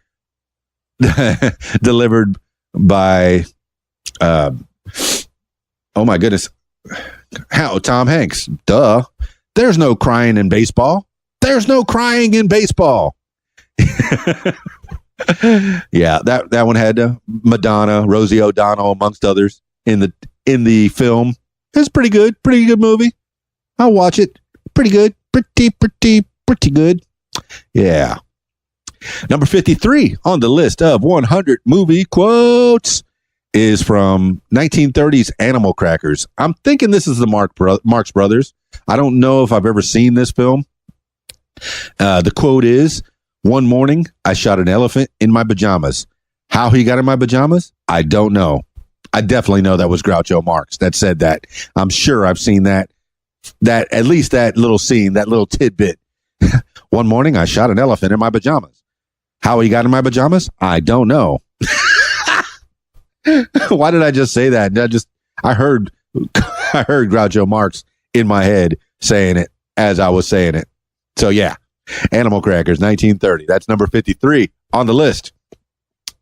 delivered by, my goodness, Tom Hanks. Duh. There's no crying in baseball. There's no crying in baseball. Yeah, that one had Madonna, Rosie O'Donnell, amongst others in the film. It's pretty good movie. I'll watch it. Pretty good. Pretty good. Yeah. Number 53 on the list of 100 movie quotes is from 1930's Animal Crackers. I'm thinking this is the Marx Brothers. I don't know if I've ever seen this film. The quote is, one morning, I shot an elephant in my pajamas. How he got in my pajamas? I don't know. I definitely know that was Groucho Marx that said that. I'm sure I've seen that at least that little scene, that little tidbit. One morning, I shot an elephant in my pajamas. How he got in my pajamas? I don't know. Why did I just say that? I heard Groucho Marx in my head saying it as I was saying it. So yeah, Animal Crackers, 1930. That's number 53 on the list.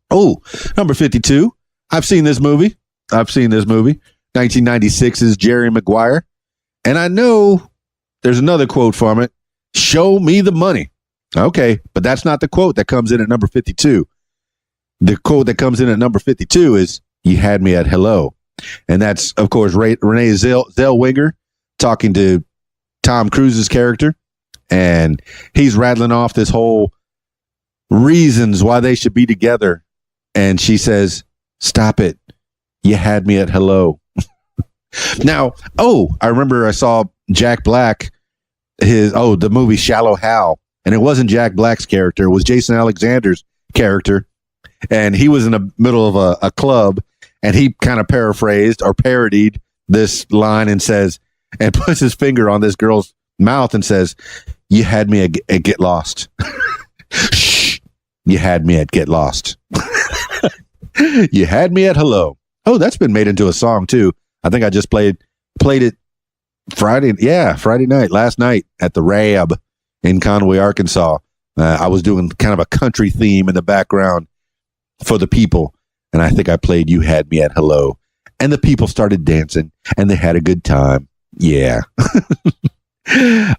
Oh, number 52. I've seen this movie. 1996's Jerry Maguire. And I know there's another quote from it. Show me the money. Okay, but that's not the quote that comes in at number 52. The quote that comes in at number 52 is, you had me at hello. And that's, of course, Renee Zellweger talking to Tom Cruise's character. And he's rattling off this whole reasons why they should be together. And she says, stop it. You had me at hello. Now, I remember I saw Jack Black, the movie Shallow Hal. And it wasn't Jack Black's character. It was Jason Alexander's character. And he was in the middle of a club, and he kind of paraphrased or parodied this line and says, and puts his finger on this girl's mouth and says, you had me at get lost. Shh. You had me at get lost. You had me at hello. Oh, that's been made into a song too. I think I just played it Friday night, last night at the Rab in Conway, Arkansas. I was doing kind of a country theme in the background for the people, and I think I played You Had Me at Hello. and the people started dancing, and they had a good time. Yeah.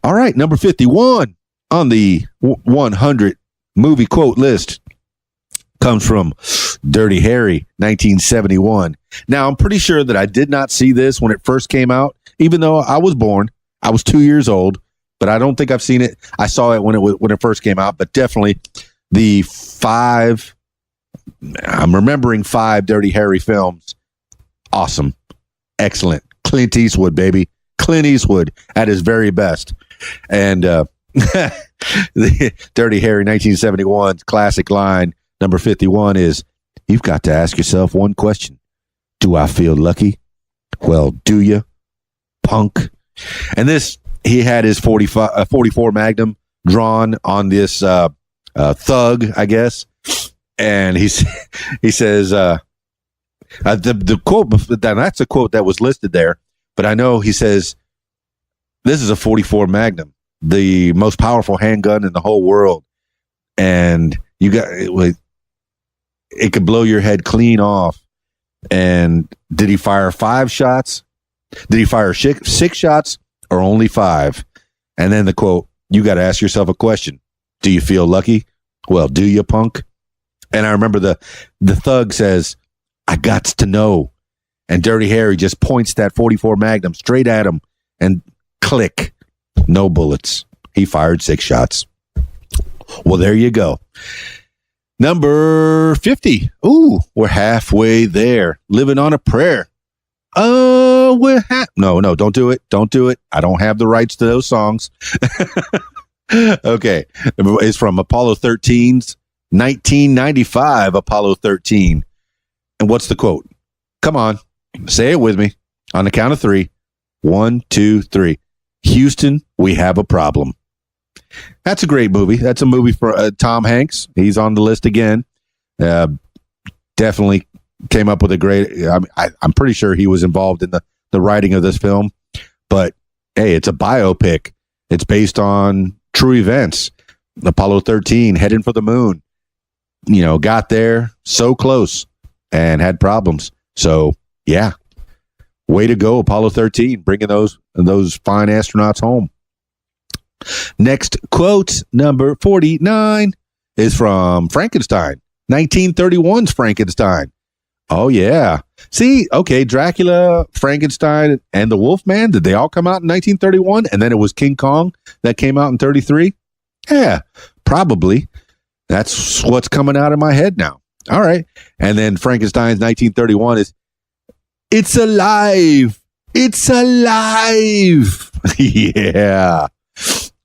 All right, number 51 on the 100 movie quote list comes from Dirty Harry, 1971. Now, I'm pretty sure that I did not see this when it first came out, even though I was born. I was 2 years old, but I don't think I've seen it. I saw it when it first came out, but definitely the 5. I'm remembering 5 Dirty Harry films. Awesome, excellent. Clint Eastwood, baby. Clint Eastwood at his very best. And the Dirty Harry 1971's classic line, number 51, is, "You've got to ask yourself one question. Do I feel lucky? Well, do you, punk?" And this, he had his 44 Magnum drawn on this thug, I guess. And he says, the quote, that's a quote that was listed there. But I know he says, "This is a 44 Magnum, the most powerful handgun in the whole world. And you got it could blow your head clean off." And did he fire 5 shots? Did he fire 6 shots or only 5? And then the quote, "You got to ask yourself a question. Do you feel lucky? Well, do you, punk?" And I remember the thug says, "I gots to know." And Dirty Harry just points that 44 Magnum straight at him, and click, no bullets. He fired 6 shots. Well, there you go. Number 50. Ooh, we're halfway there. Living on a Prayer. No, don't do it. Don't do it. I don't have the rights to those songs. Okay. It's from Apollo 13's 1995 Apollo 13. And what's the quote? Come on. Say it with me on the count of 3. 1, 2, 3. "Houston, we have a problem." That's a great movie. That's a movie for Tom Hanks. He's on the list again. Definitely came up with a great. I'm pretty sure he was involved in the writing of this film. But hey, it's a biopic. It's based on true events. Apollo 13 heading for the moon. Got there so close and had problems. So yeah, way to go, Apollo 13, bringing those fine astronauts home. Next quote, number 49, is from Frankenstein, 1931's Frankenstein. Oh, yeah. See, okay, Dracula, Frankenstein, and the Wolfman, did they all come out in 1931? And then it was King Kong that came out in 33? Yeah, probably. That's what's coming out of my head now. All right. And then Frankenstein's 1931 is, "It's alive. It's alive." Yeah.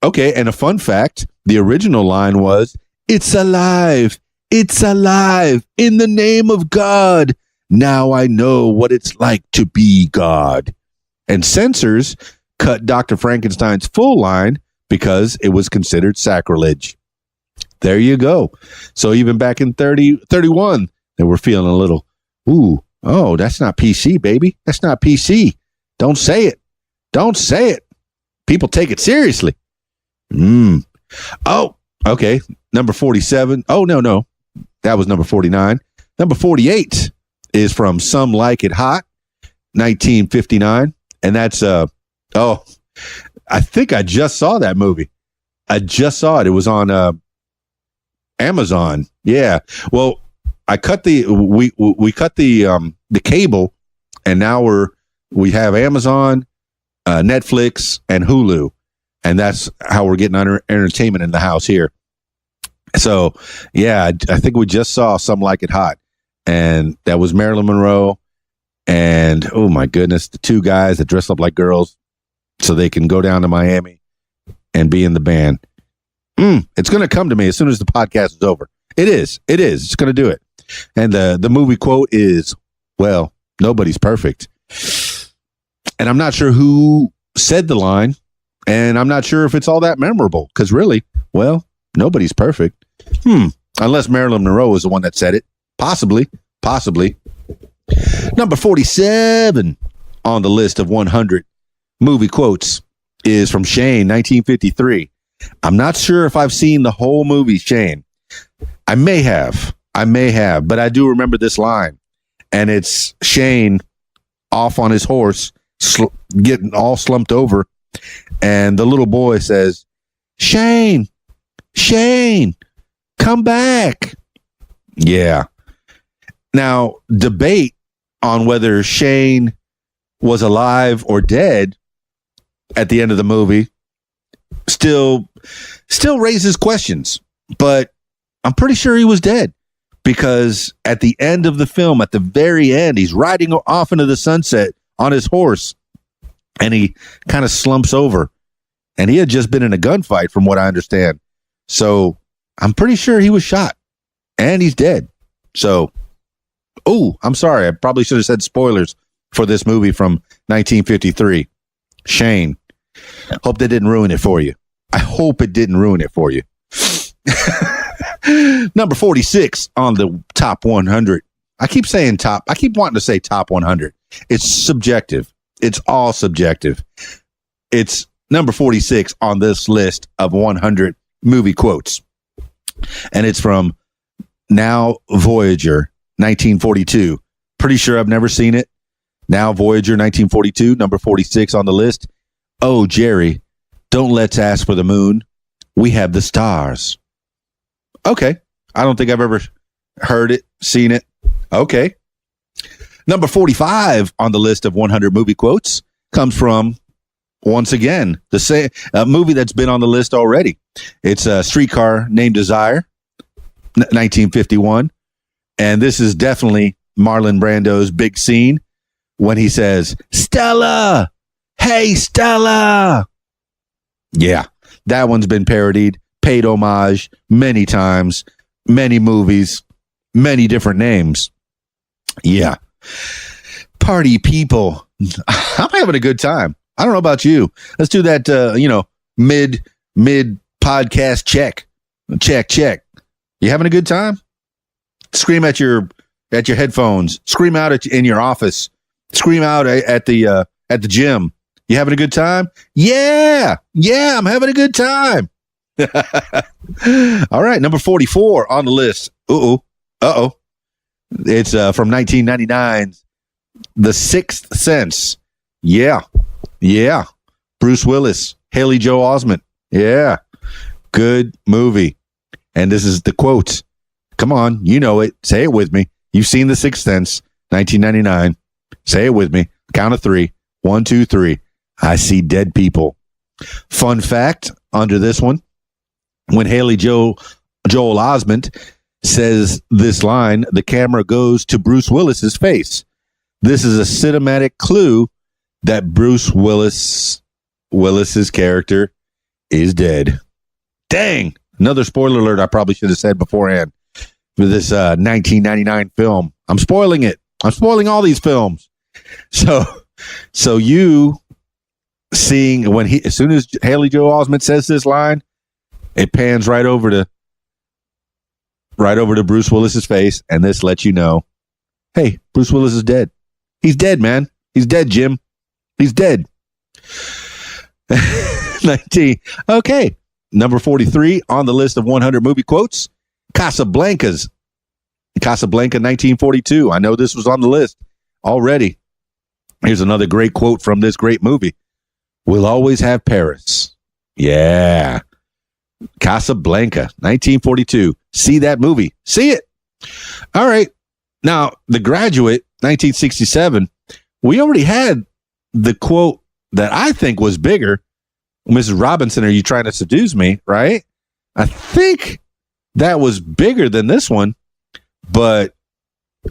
Okay, and a fun fact, the original line was, "It's alive. It's alive. In the name of God. Now I know what it's like to be God." And censors cut Dr. Frankenstein's full line because it was considered sacrilege. There you go. So even back in 31, they were feeling a little, ooh, oh, that's not PC, baby. That's not PC. Don't say it. Don't say it. People take it seriously. Oh, okay. Number 47. Oh, no. That was number 49. Number 48 is from Some Like It Hot, 1959. And that's, I think I just saw that movie. I just saw it. It was on Amazon. Yeah. Well, we cut the cable, and now we have Amazon, Netflix, and Hulu, and that's how we're getting our entertainment in the house here. So yeah, I think we just saw Some Like It Hot, and that was Marilyn Monroe, and oh my goodness, the 2 guys that dress up like girls so they can go down to Miami and be in the band. It's going to come to me as soon as the podcast is over. It is. It's going to do it. And the movie quote is, well, nobody's perfect. And I'm not sure who said the line, and I'm not sure if it's all that memorable, because really, well, nobody's perfect. Unless Marilyn Monroe was the one that said it. Possibly. Number 47 on the list of 100 movie quotes is from Shane, 1953. I'm not sure if I've seen the whole movie, Shane. I may have, but I do remember this line. And it's Shane off on his horse, getting all slumped over. And the little boy says, Shane, come back. Yeah. Now, debate on whether Shane was alive or dead at the end of the movie still raises questions, but I'm pretty sure he was dead, because at the end of the film, at the very end, he's riding off into the sunset on his horse, and he kind of slumps over, and he had just been in a gunfight from what I understand. So I'm pretty sure he was shot and he's dead. So, I'm sorry. I probably should have said spoilers for this movie from 1953. Shane. Hope that didn't ruin it for you. I hope it didn't ruin it for you. Number 46 on the top 100. I keep saying top. I keep wanting to say top 100. It's subjective. It's all subjective. It's number 46 on this list of 100 movie quotes. And it's from Now Voyager, 1942. Pretty sure I've never seen it. Now Voyager, 1942, number 46 on the list. Oh, Jerry, don't let's ask for the moon. We have the stars. Okay. I don't think I've ever heard it, seen it. Okay. Number 45 on the list of 100 movie quotes comes from, once again, the same movie that's been on the list already. It's a Streetcar Named Desire, 1951. And this is definitely Marlon Brando's big scene when he says, Stella! Hey, Stella! Yeah, that one's been parodied, paid homage many times, many movies, many different names. Yeah. Party people. I'm having a good time. I don't know about you. Let's do that, mid podcast check. Check. You having a good time? Scream at your headphones. Scream out in your office. Scream out at the gym. You having a good time? Yeah, I'm having a good time. All right, number 44 on the list. Uh-oh. It's from 1999's The Sixth Sense. Yeah. Bruce Willis, Haley Joel Osment. Yeah. Good movie. And this is the quote. Come on, you know it. Say it with me. You've seen The Sixth Sense, 1999. Say it with me. Count of three. 1, 2, 3. I see dead people. Fun fact under this one, when Haley Joel Osment says this line, the camera goes to Bruce Willis's face. This is a cinematic clue that Bruce Willis's character is dead. Dang! Another spoiler alert I probably should have said beforehand for this 1999 film. I'm spoiling it. I'm spoiling all these films. So you seeing as soon as Haley Joel Osment says this line, it pans right over to Bruce Willis's face, and this lets you know, hey, Bruce Willis is dead. He's dead, man. He's dead, Jim. He's dead. 19. Okay. Number 43 on the list of 100 movie quotes, Casablanca, 1942. I know this was on the list already. Here's another great quote from this great movie. We'll always have Paris. Yeah. Casablanca, 1942. See that movie. See it. All right. Now, The Graduate, 1967. We already had the quote that I think was bigger. Mrs. Robinson, are you trying to seduce me? Right? I think that was bigger than this one, but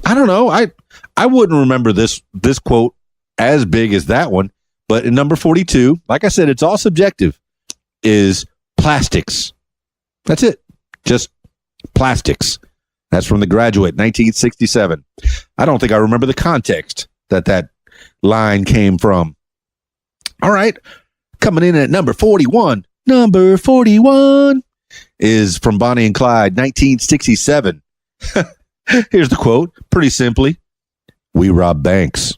I don't know. I wouldn't remember this quote as big as that one. But in number 42, like I said, it's all subjective, is plastics. That's it. Just plastics. That's from The Graduate, 1967. I don't think I remember the context that line came from. All right. Coming in at number 41. Number 41 is from Bonnie and Clyde, 1967. Here's the quote. Pretty simply, we rob banks.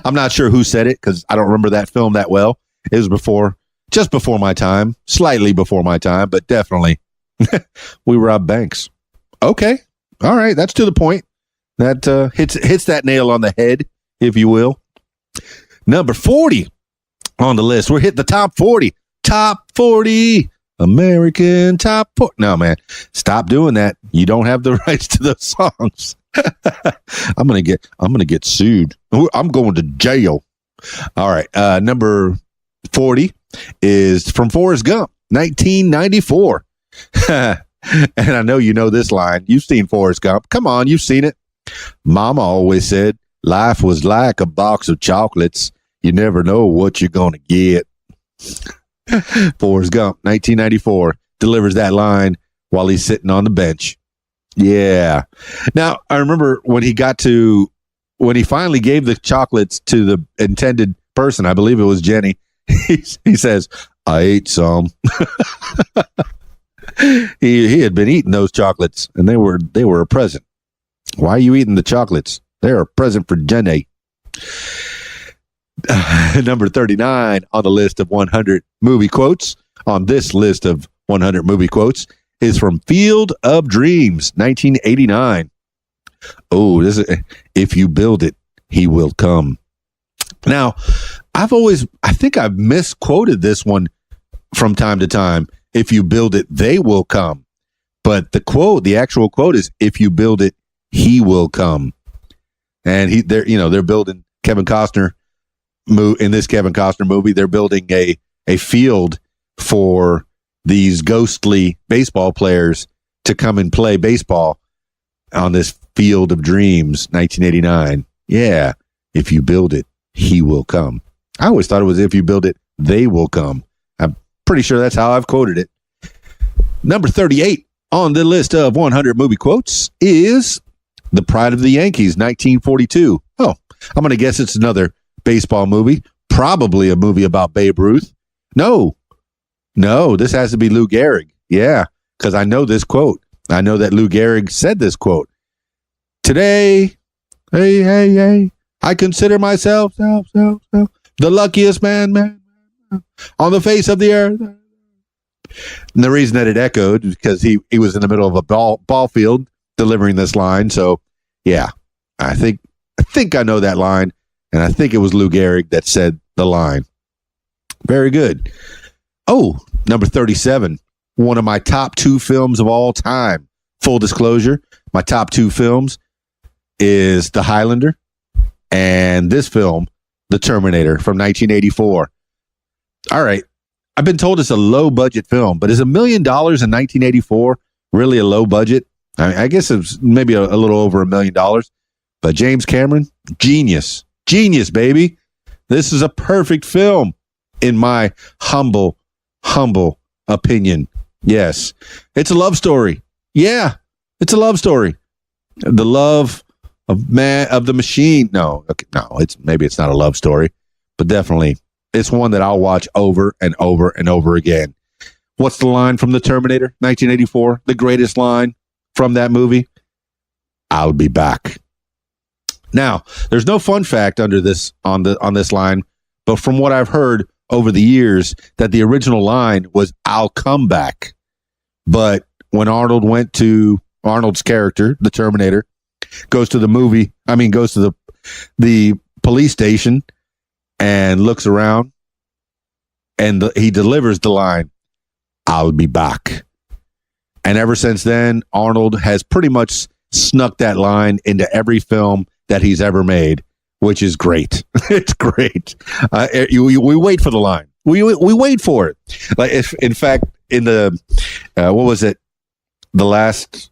I'm not sure who said it because I don't remember that film that well. It was just before my time, slightly before my time, but definitely we rob banks. Okay. All right. That's to the point. That hits that nail on the head, if you will. Number 40 on the list. We're hitting the top 40. Top 40. American top 40. No, man. Stop doing that. You don't have the rights to those songs. I'm gonna get sued. I'm going to jail. All right. Number 40 is from Forrest Gump, 1994. And I know you know this line. You've seen Forrest Gump. Come on, you've seen it. Mama always said life was like a box of chocolates. You never know what you're going to get. Forrest Gump, 1994, delivers that line while he's sitting on the bench. Yeah. Now, I remember when he finally gave the chocolates to the intended person, I believe it was Jenny, he says, I ate some. He had been eating those chocolates, and they were a present. Why are you eating the chocolates? They're a present for Jenny. Number 39 on the list of 100 movie quotes, on this list of 100 movie quotes, is from Field of Dreams, 1989. Oh, this is, if you build it, he will come. Now, I think I've misquoted this one from time to time. If you build it, they will come. But the actual quote is, if you build it, he will come. And they're building Kevin Costner. In this Kevin Costner movie, they're building a field for these ghostly baseball players to come and play baseball on this Field of Dreams, 1989. Yeah, if you build it, he will come. I always thought it was if you build it, they will come. I'm pretty sure that's how I've quoted it. Number 38 on the list of 100 movie quotes is The Pride of the Yankees, 1942. Oh, I'm going to guess it's another baseball movie, probably a movie about Babe Ruth. No, this has to be Lou Gehrig. Yeah, because I know this quote. I know that Lou Gehrig said this quote. Today, hey, I consider myself the luckiest man on the face of the earth. And the reason that it echoed is because he was in the middle of a ball field delivering this line. So, yeah, I think I know that line. And I think it was Lou Gehrig that said the line. Very good. Oh, number 37, one of my top 2 films of all time. Full disclosure, my top 2 films is The Highlander and this film, The Terminator from 1984. All right. I've been told it's a low budget film, but is $1 million in 1984 really a low budget? I guess it's maybe a little over $1 million. But James Cameron, genius, baby. This is a perfect film, in my humble opinion. Yes, it's a love story. Yeah, it's a love story. The love of the machine. No, maybe it's not a love story, but definitely it's one that I'll watch over and over and over again. What's the line from The Terminator, 1984? The greatest line from that movie? I'll be back. Now, there's no fun fact under this on this line, but from what I've heard over the years, that the original line was "I'll come back." But when Arnold's character, the Terminator, goes to the police station and looks around, and he delivers the line, "I'll be back." And ever since then, Arnold has pretty much snuck that line into every film that he's ever made, which is great. It's great. We wait for the line. We wait for it. Like, in fact, in the what was it? The Last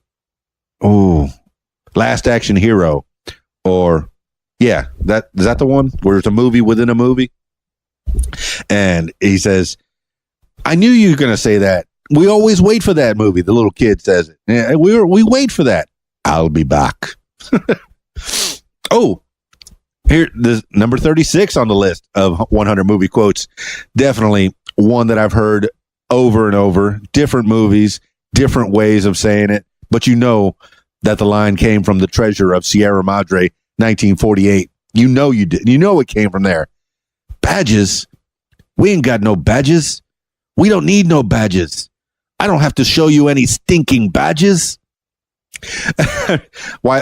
Action Hero, or yeah, is that the one where it's a movie within a movie? And he says, "I knew you were going to say that. We always wait for that movie." The little kid says it. Yeah, we wait for that. I'll be back. Oh, here, this number 36 on the list of 100 movie quotes. Definitely one that I've heard over and over. Different movies, different ways of saying it. But you know that the line came from The Treasure of Sierra Madre, 1948. You know you did. You know it came from there. Badges? We ain't got no badges. We don't need no badges. I don't have to show you any stinking badges. Why?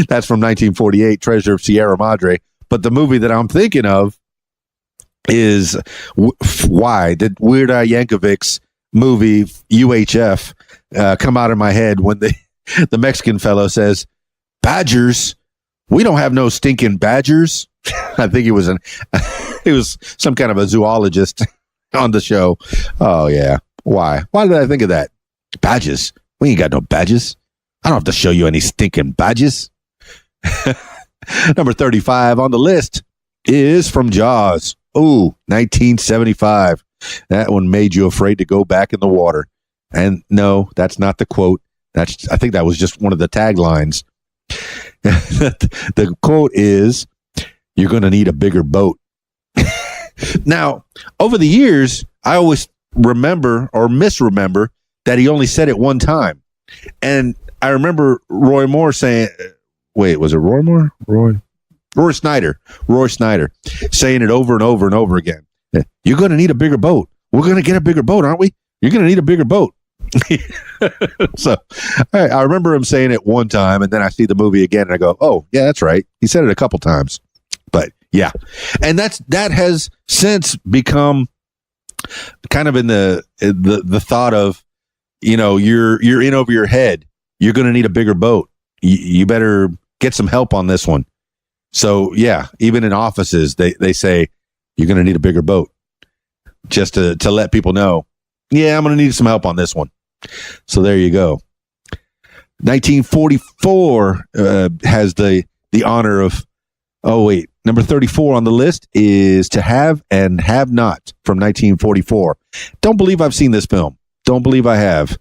That's from 1948, Treasure of Sierra Madre. But the movie that I'm thinking of is why did Weird Al Yankovic's movie UHF come out of my head when the Mexican fellow says, "Badgers, we don't have no stinking badgers." I think it was some kind of a zoologist on the show. Oh yeah, why did I think of that? Badges, we ain't got no badges. I don't have to show you any stinking badges. Number 35 on the list is from Jaws. Ooh, 1975. That one made you afraid to go back in the water. And no, that's not the quote. I think that was just one of the taglines. The quote is, "You're going to need a bigger boat." Now, over the years, I always remember or misremember that he only said it one time. And I remember Roy Moore saying, wait, was it Roy Moore? Roy Snyder saying it over and over and over again. "You're going to need a bigger boat. We're going to get a bigger boat, aren't we? You're going to need a bigger boat." So I remember him saying it one time, and then I see the movie again and I go, oh yeah, that's right. He said it a couple times, but yeah. And that has since become kind of in the thought of, you're in over your head. You're going to need a bigger boat. You better get some help on this one. So yeah, even in offices, they say you're going to need a bigger boat, just to let people know, yeah, I'm going to need some help on this one. So there you go. 1944 has the honor of, number 34 on the list is To Have and Have Not from 1944. Don't believe I've seen this film. Don't believe I have.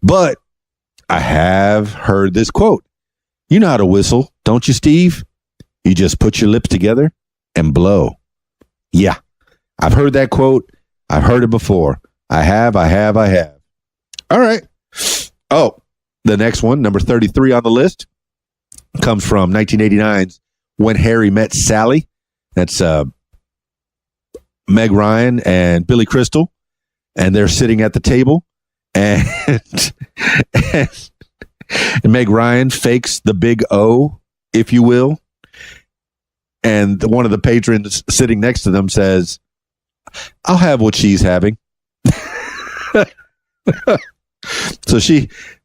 But I have heard this quote. You know how to whistle, don't you, Steve? You just put your lips together and blow. Yeah, I've heard that quote. I've heard it before. I have. All right. Oh, the next one, number 33 on the list, comes from 1989's When Harry Met Sally. That's Meg Ryan and Billy Crystal. And they're sitting at the table. And Meg Ryan fakes the big O, if you will. And one of the patrons sitting next to them says, "I'll have what she's having." So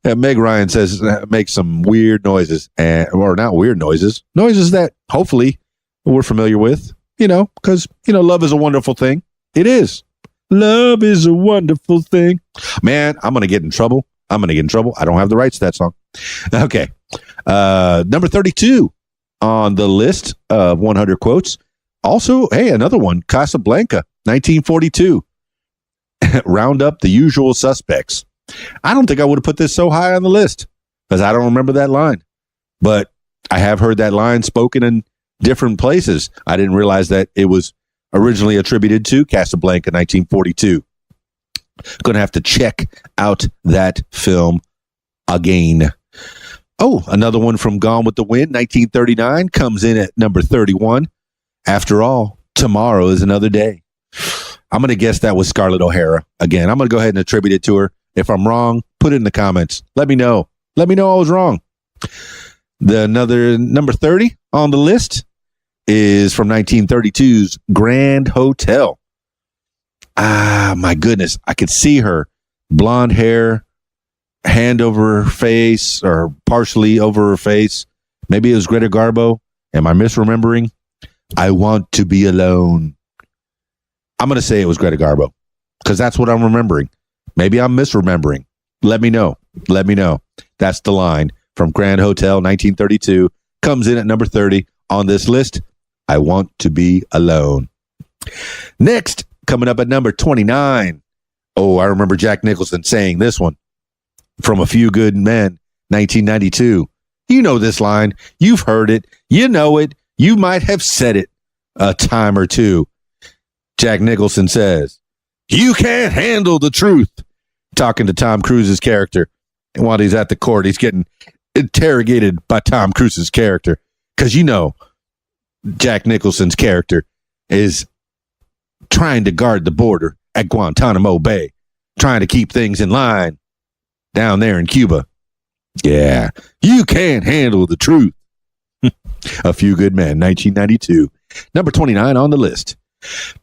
Meg Ryan says, makes some weird noises, or not weird noises that hopefully we're familiar with, because, love is a wonderful thing. It is. Love is a wonderful thing. Man, I'm going to get in trouble. I don't have the rights to that song. Okay. Number 32 on the list of 100 quotes. Also, hey, another one, Casablanca, 1942. Round up the usual suspects. I don't think I would have put this so high on the list because I don't remember that line. But I have heard that line spoken in different places. I didn't realize that it was originally attributed to Casablanca, 1942. Going to have to check out that film again. Oh, another one from Gone with the Wind, 1939, comes in at number 31. After all, tomorrow is another day. I'm going to guess that was Scarlett O'Hara. Again, I'm going to go ahead and attribute it to her. If I'm wrong, put it in the comments. Let me know. Let me know I was wrong. Another number 30 on the list is from 1932's Grand Hotel. Ah, my goodness. I could see her. Blonde hair, hand over her face, or partially over her face. Maybe it was Greta Garbo. Am I misremembering? I want to be alone. I'm going to say it was Greta Garbo because that's what I'm remembering. Maybe I'm misremembering. Let me know. That's the line from Grand Hotel, 1932. Comes in at number 30 on this list. I want to be alone. Next, coming up at number 29. Oh, I remember Jack Nicholson saying this one from A Few Good Men, 1992. You know this line. You've heard it. You know it. You might have said it a time or two. Jack Nicholson says, "You can't handle the truth." Talking to Tom Cruise's character. And while he's at the court, he's getting interrogated by Tom Cruise's character. Because Jack Nicholson's character is trying to guard the border at Guantanamo Bay, trying to keep things in line down there in Cuba. Yeah, you can't handle the truth. A Few Good Men, 1992. Number 29 on the list.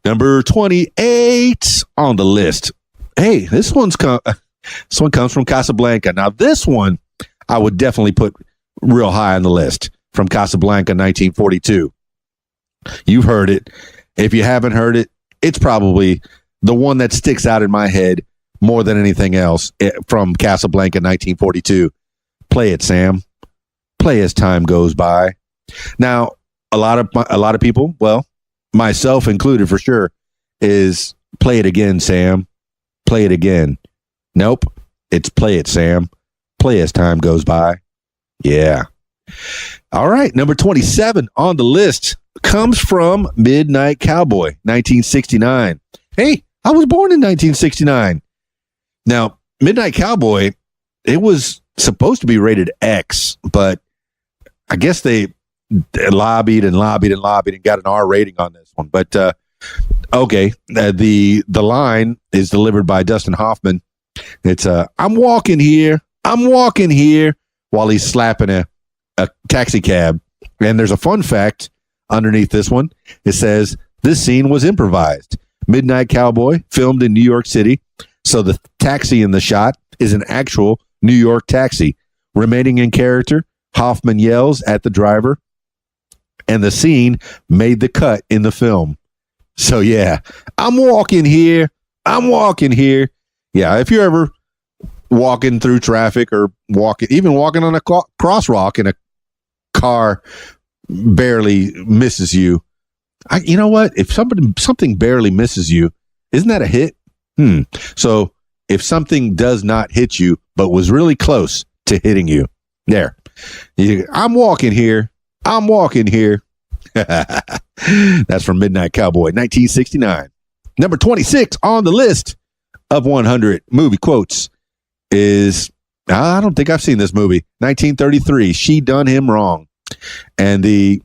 Number 28 on the list. Hey, this one comes from Casablanca. Now, this one I would definitely put real high on the list, from Casablanca, 1942. You've heard it. If you haven't heard it, it's probably the one that sticks out in my head more than anything else from Casablanca, 1942. Play it, Sam. Play as time goes by. Now, a lot of people, well, myself included for sure, is play it again, Sam. Play it again. Nope. It's play it, Sam. Play as time goes by. Yeah. All right. Number 27 on the list comes from Midnight Cowboy, 1969. Hey, I was born in 1969. Now, Midnight Cowboy, it was supposed to be rated X, but I guess they lobbied and got an R rating on this one. But okay, the line is delivered by Dustin Hoffman. It's I'm walking here while he's slapping a taxi cab. And there's a fun fact underneath this one. It says this scene was improvised. Midnight Cowboy filmed in New York City, so the taxi in the shot is an actual New York taxi. Remaining in character, Hoffman yells at the driver, and the scene made the cut in the film. So yeah, I'm walking here. Yeah, if you're ever walking through traffic or walking on a crosswalk and a car barely misses you, you know what? If something barely misses you, isn't that a hit? So if something does not hit you, but was really close to hitting you, I'm walking here. That's from Midnight Cowboy, 1969. Number 26 on the list of 100 movie quotes is, I don't think I've seen this movie, 1933, She Done Him Wrong. And the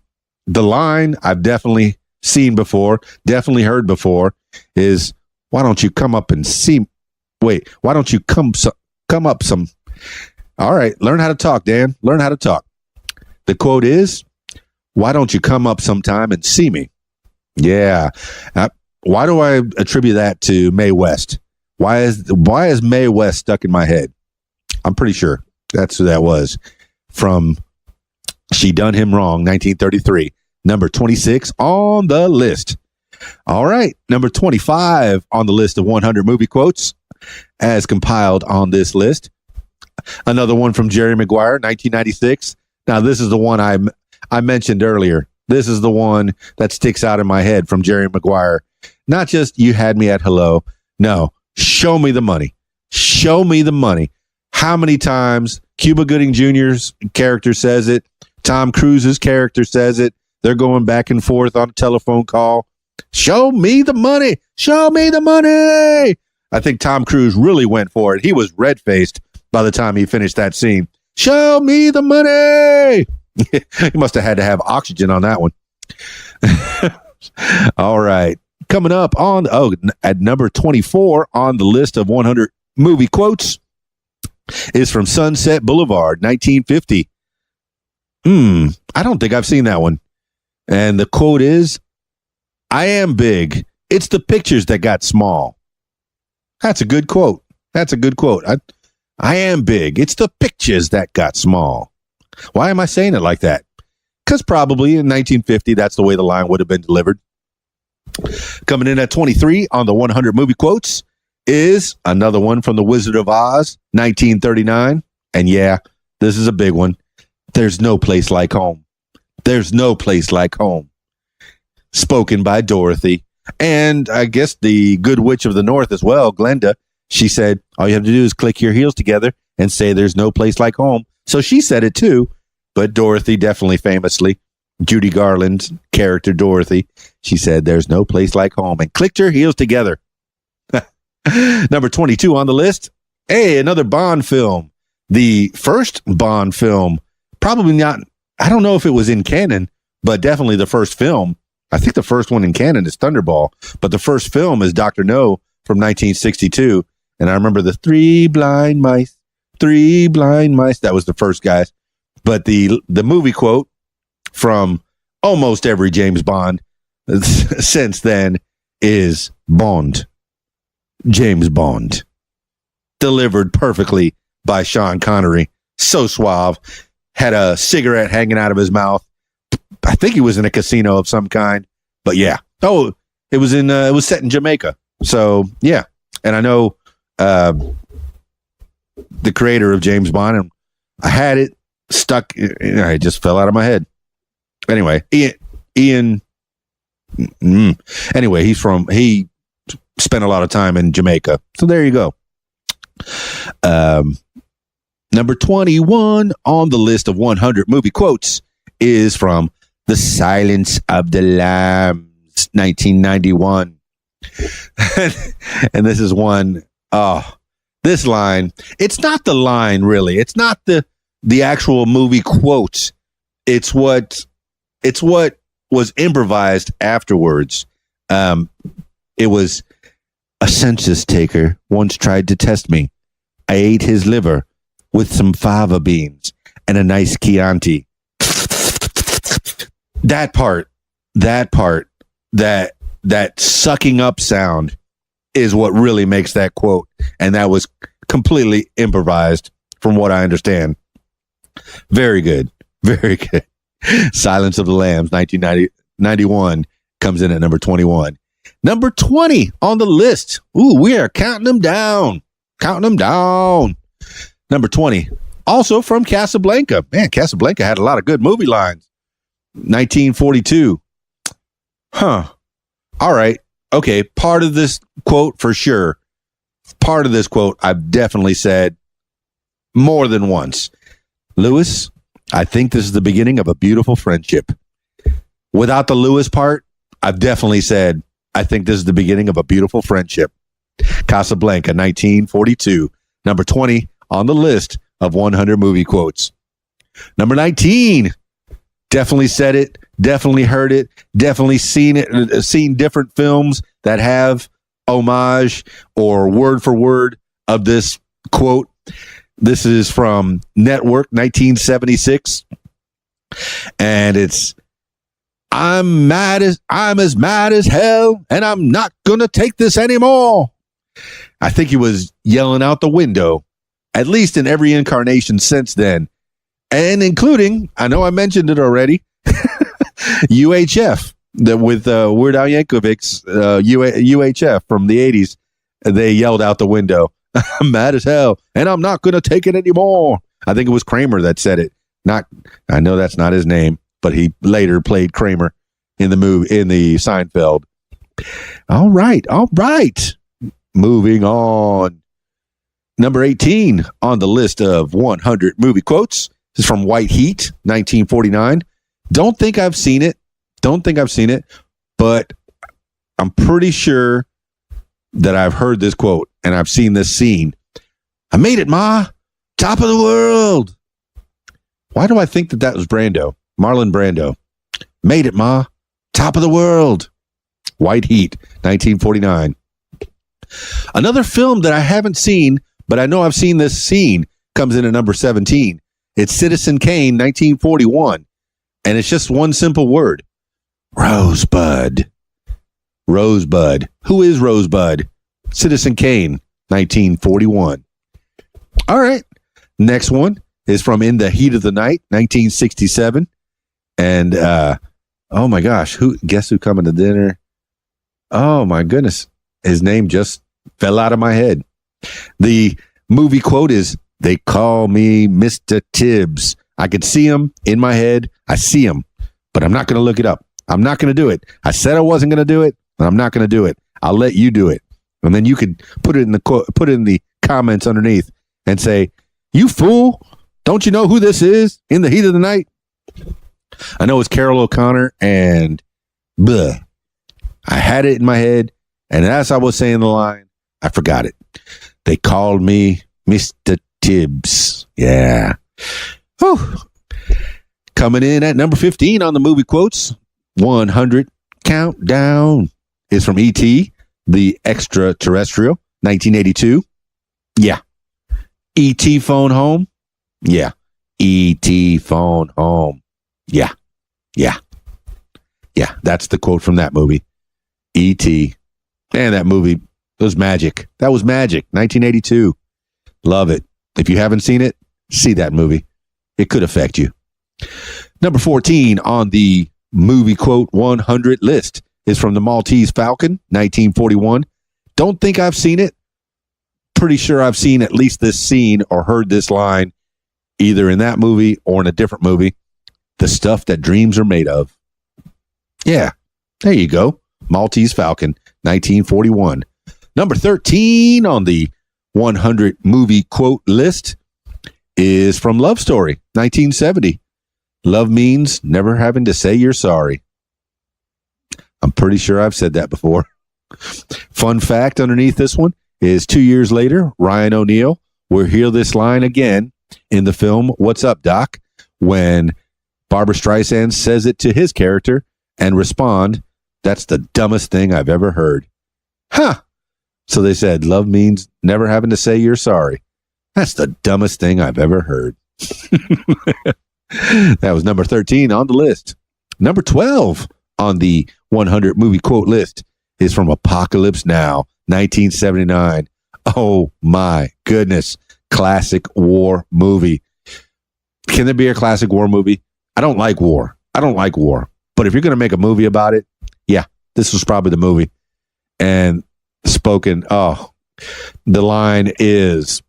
line I've definitely seen before, definitely heard before, is, why don't you come up and see? Wait, why don't you come up some? All right, learn how to talk, Dan. Learn how to talk. The quote is, why don't you come up sometime and see me? Yeah. Why do I attribute that to Mae West? Why is Mae West stuck in my head? I'm pretty sure that's who that was, from She Done Him Wrong, 1933. Number 26 on the list. All right. Number 25 on the list of 100 movie quotes as compiled on this list. Another one from Jerry Maguire, 1996. Now, this is the one I mentioned earlier. This is the one that sticks out in my head from Jerry Maguire. Not just you had me at hello. No, show me the money. Show me the money. How many times Cuba Gooding Jr.'s character says it? Tom Cruise's character says it. They're going back and forth on a telephone call. Show me the money. Show me the money. I think Tom Cruise really went for it. He was red-faced by the time he finished that scene. Show me the money. He must have had to have oxygen on that one. All right. Coming up at number 24 on the list of 100 movie quotes is from Sunset Boulevard, 1950. I don't think I've seen that one. And the quote is, I am big. It's the pictures that got small. That's a good quote. I am big. It's the pictures that got small. Why am I saying it like that? Because probably in 1950, that's the way the line would have been delivered. Coming in at 23 on the 100 movie quotes is another one from The Wizard of Oz, 1939. And yeah, this is a big one. There's no place like home. There's no place like home. Spoken by Dorothy. And I guess the Good Witch of the North as well, Glenda. She said, all you have to do is click your heels together and say there's no place like home. So she said it too. But Dorothy definitely famously, Judy Garland's character Dorothy, she said there's no place like home and clicked her heels together. Number 22 on the list. Hey, another Bond film. The first Bond film. Probably not. I don't know if it was in canon, but definitely the first film. I think the first one in canon is Thunderball, but the first film is Dr. No from 1962. And I remember the three blind mice. That was the first, guys. But the movie quote from almost every James Bond since then is Bond. James Bond. Delivered perfectly by Sean Connery. So suave. Had a cigarette hanging out of his mouth. I think he was in a casino of some kind. But yeah. Oh, it was set in Jamaica. So yeah. And I know the creator of James Bond, and I had it stuck. It just fell out of my head. Anyway, Ian. Anyway, he spent a lot of time in Jamaica. So there you go. Number 21 on the list of 100 movie quotes is from The Silence of the Lambs, 1991. And this is one, this line, it's not the line really. It's not the actual movie quote. It's what was improvised afterwards. It was, a census taker once tried to test me. I ate his liver with some fava beans and a nice Chianti. That part, that sucking up sound is what really makes that quote. And that was completely improvised from what I understand. Very good. Very good. Silence of the Lambs, 1991 comes in at number 21. Number 20 on the list. Ooh, we are counting them down. Number 20, also from Casablanca. Man, Casablanca had a lot of good movie lines. 1942. Huh. All right. Okay. Part of this quote for sure. Part of this quote I've definitely said more than once. Lewis, I think this is the beginning of a beautiful friendship. Without the Lewis part, I've definitely said, I think this is the beginning of a beautiful friendship. Casablanca, 1942. Number 20 on the list of 100 movie quotes. Number 19. Definitely said it. Definitely heard it. Definitely seen it. Seen different films that have homage or word for word of this quote. This is from Network, 1976. And it's, I'm as mad as hell, and I'm not gonna take this anymore. I think he was yelling out the window, at least in every incarnation since then, and including, I know I mentioned it already, UHF, with Weird Al Yankovic's UHF from the 80s. They yelled out the window, I'm mad as hell, and I'm not gonna take it anymore. I think it was Kramer that said it. I know that's not his name, but he later played Kramer in the movie, in the Seinfeld. All right. Moving on. Number 18 on the list of 100 movie quotes is from White Heat, 1949. Don't think I've seen it, but I'm pretty sure that I've heard this quote and I've seen this scene. I made it, Ma. Top of the world. Why do I think that was Brando? Marlon Brando. Made it, Ma. Top of the world. White Heat, 1949. Another film that I haven't seen, but I know I've seen this scene, comes in at number 17. It's Citizen Kane, 1941. And it's just one simple word. Rosebud. Rosebud. Who is Rosebud? Citizen Kane, 1941. All right. Next one is from In the Heat of the Night, 1967. And, oh my gosh, guess who coming to dinner? Oh my goodness. His name just fell out of my head. The movie quote is, they call me Mr. Tibbs. I could see him in my head. I see him, but I'm not going to look it up. I'm not going to do it. I said I wasn't going to do it, but I'm not going to do it. I'll let you do it. And then you could put it in the comments underneath and say, you fool. Don't you know who this is? In the Heat of the Night. I know it's Carol O'Connor, and bleh. I had it in my head, and as I was saying the line, I forgot it. They called me Mr. Tibbs. Yeah. Whew. Coming in at number 15 on the movie quotes, 100 countdown is from E.T., the Extraterrestrial, 1982. Yeah. E.T. phone home. Yeah. E.T. phone home. Yeah. Yeah. Yeah, that's the quote from that movie. E.T. And that movie was magic. That was magic. 1982. Love it. If you haven't seen it, see that movie. It could affect you. Number 14 on the movie quote 100 list is from The Maltese Falcon, 1941. Don't think I've seen it. Pretty sure I've seen at least this scene or heard this line either in that movie or in a different movie. The stuff that dreams are made of. Yeah, there you go. Maltese Falcon, 1941. Number 13 on the 100 movie quote list is from Love Story, 1970. Love means never having to say you're sorry. I'm pretty sure I've said that before. Fun fact underneath this one is 2 years later, Ryan O'Neal will hear this line again in the film What's Up, Doc? When Barbra Streisand says it to his character and respond, that's the dumbest thing I've ever heard. Huh. So they said, love means never having to say you're sorry. That's the dumbest thing I've ever heard. That was number 13 on the list. Number 12 on the 100 movie quote list is from Apocalypse Now, 1979. Oh my goodness. Classic war movie. Can there be a classic war movie? I don't like war. But if you're going to make a movie about it, yeah, this was probably the movie. And spoken, the line is,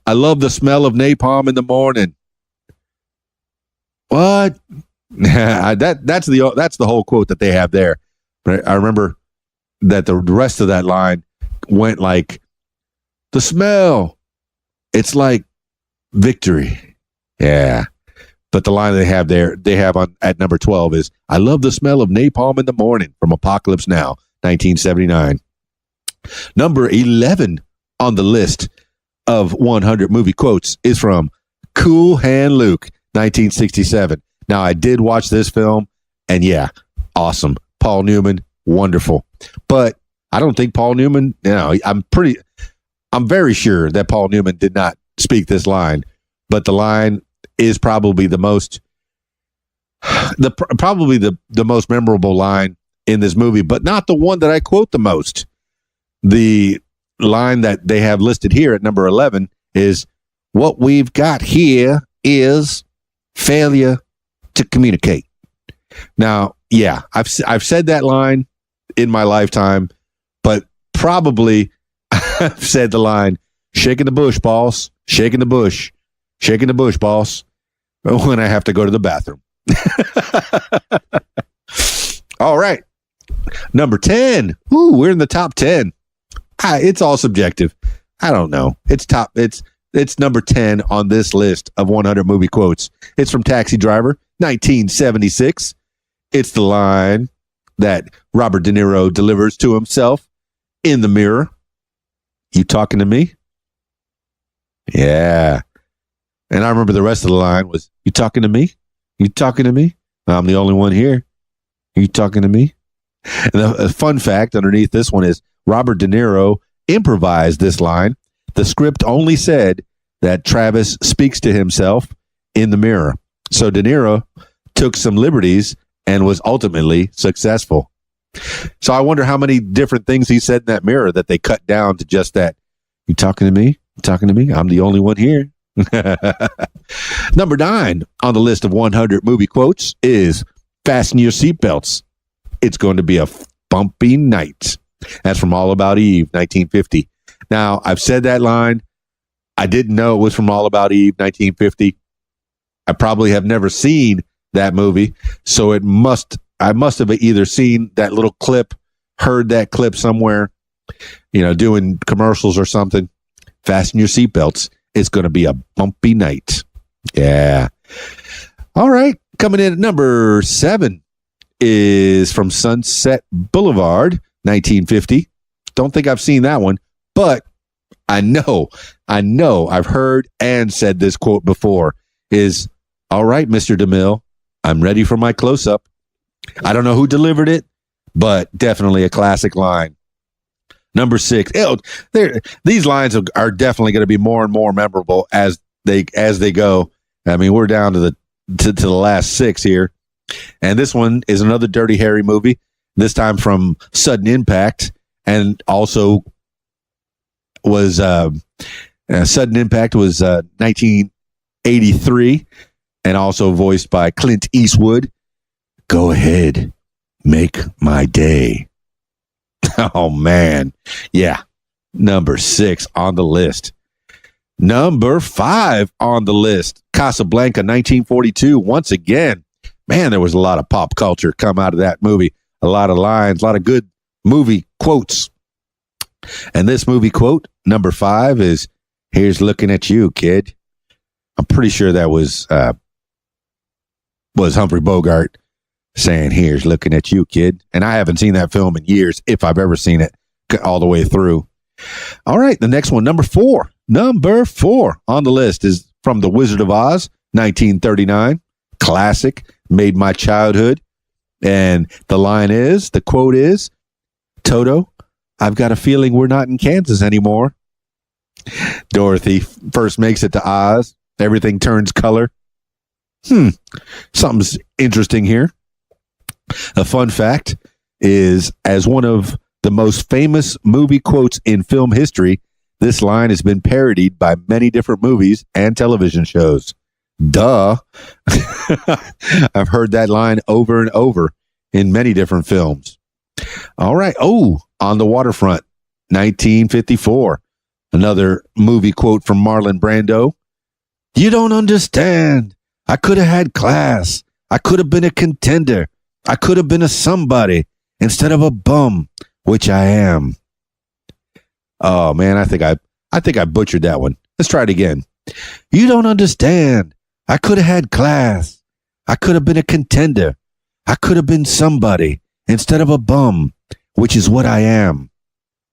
I love the smell of napalm in the morning. What? That's the whole quote that they have there. But I remember that the rest of that line went like, the smell, it's like victory. Yeah. But the line they have at number 12 is, I love the smell of napalm in the morning from Apocalypse Now, 1979. Number 11 on the list of 100 movie quotes is from Cool Hand Luke, 1967. Now, I did watch this film, and yeah, awesome. Paul Newman, wonderful. But I don't think Paul Newman, I'm very sure that Paul Newman did not speak this line, but the line is probably the most memorable line in this movie, but not the one that I quote the most. The line that they have listed here at number 11 is, what we've got here is failure to communicate. Now, yeah, I've said that line in my lifetime, but probably I've said the line, shaking the bush, boss, shaking the bush, boss, when I have to go to the bathroom. All right. Number 10. Ooh, we're in the top 10. It's all subjective. I don't know. It's number 10 on this list of 100 movie quotes. It's from Taxi Driver, 1976. It's the line that Robert De Niro delivers to himself in the mirror. You talking to me? Yeah. And I remember the rest of the line was, you talking to me? You talking to me? I'm the only one here. You talking to me? And a fun fact underneath this one is Robert De Niro improvised this line. The script only said that Travis speaks to himself in the mirror. So De Niro took some liberties and was ultimately successful. So I wonder how many different things he said in that mirror that they cut down to just that. You talking to me? You talking to me? I'm the only one here. Number 9 on the list of 100 movie quotes is fasten your seatbelts. It's going to be a bumpy night. That's from All About Eve, 1950. Now, I've said that line. I didn't know it was from All About Eve, 1950. I probably have never seen that movie, so I must have either seen that little clip, heard that clip somewhere, doing commercials or something. Fasten your seatbelts. It's going to be a bumpy night. Yeah. All right. Coming in at number 7 is from Sunset Boulevard, 1950. Don't think I've seen that one, but I know I've heard and said this quote before is, all right, Mr. DeMille, I'm ready for my close-up. I don't know who delivered it, but definitely a classic line. Number 6. These lines are definitely going to be more and more memorable as they go. I mean, we're down to the last 6 here. And this one is another Dirty Harry movie, this time from Sudden Impact, and also was Sudden Impact was 1983, and also voiced by Clint Eastwood. Go ahead, make my day. Oh, man. Yeah. Number 6 on the list. Number 5 on the list, Casablanca, 1942. Once again, man, there was a lot of pop culture come out of that movie. A lot of lines, a lot of good movie quotes. And this movie quote, number 5, is, "Here's looking at you, kid." I'm pretty sure that was Humphrey Bogart saying, "Here's looking at you, kid." And I haven't seen that film in years, if I've ever seen it all the way through. All right, the next one, number 4. Number 4 on the list is from The Wizard of Oz, 1939. Classic, made my childhood. And the quote is, "Toto, I've got a feeling we're not in Kansas anymore." Dorothy first makes it to Oz. Everything turns color. Something's interesting here. A fun fact is, as one of the most famous movie quotes in film history, this line has been parodied by many different movies and television shows. Duh. I've heard that line over and over in many different films. All right. Oh, On the Waterfront, 1954. Another movie quote from Marlon Brando. "You don't understand. I could have had class. I could have been a contender. I could have been a somebody instead of a bum, which I am." Oh man, I think I butchered that one. Let's try it again. "You don't understand. I could have had class. I could have been a contender. I could have been somebody instead of a bum, which is what I am."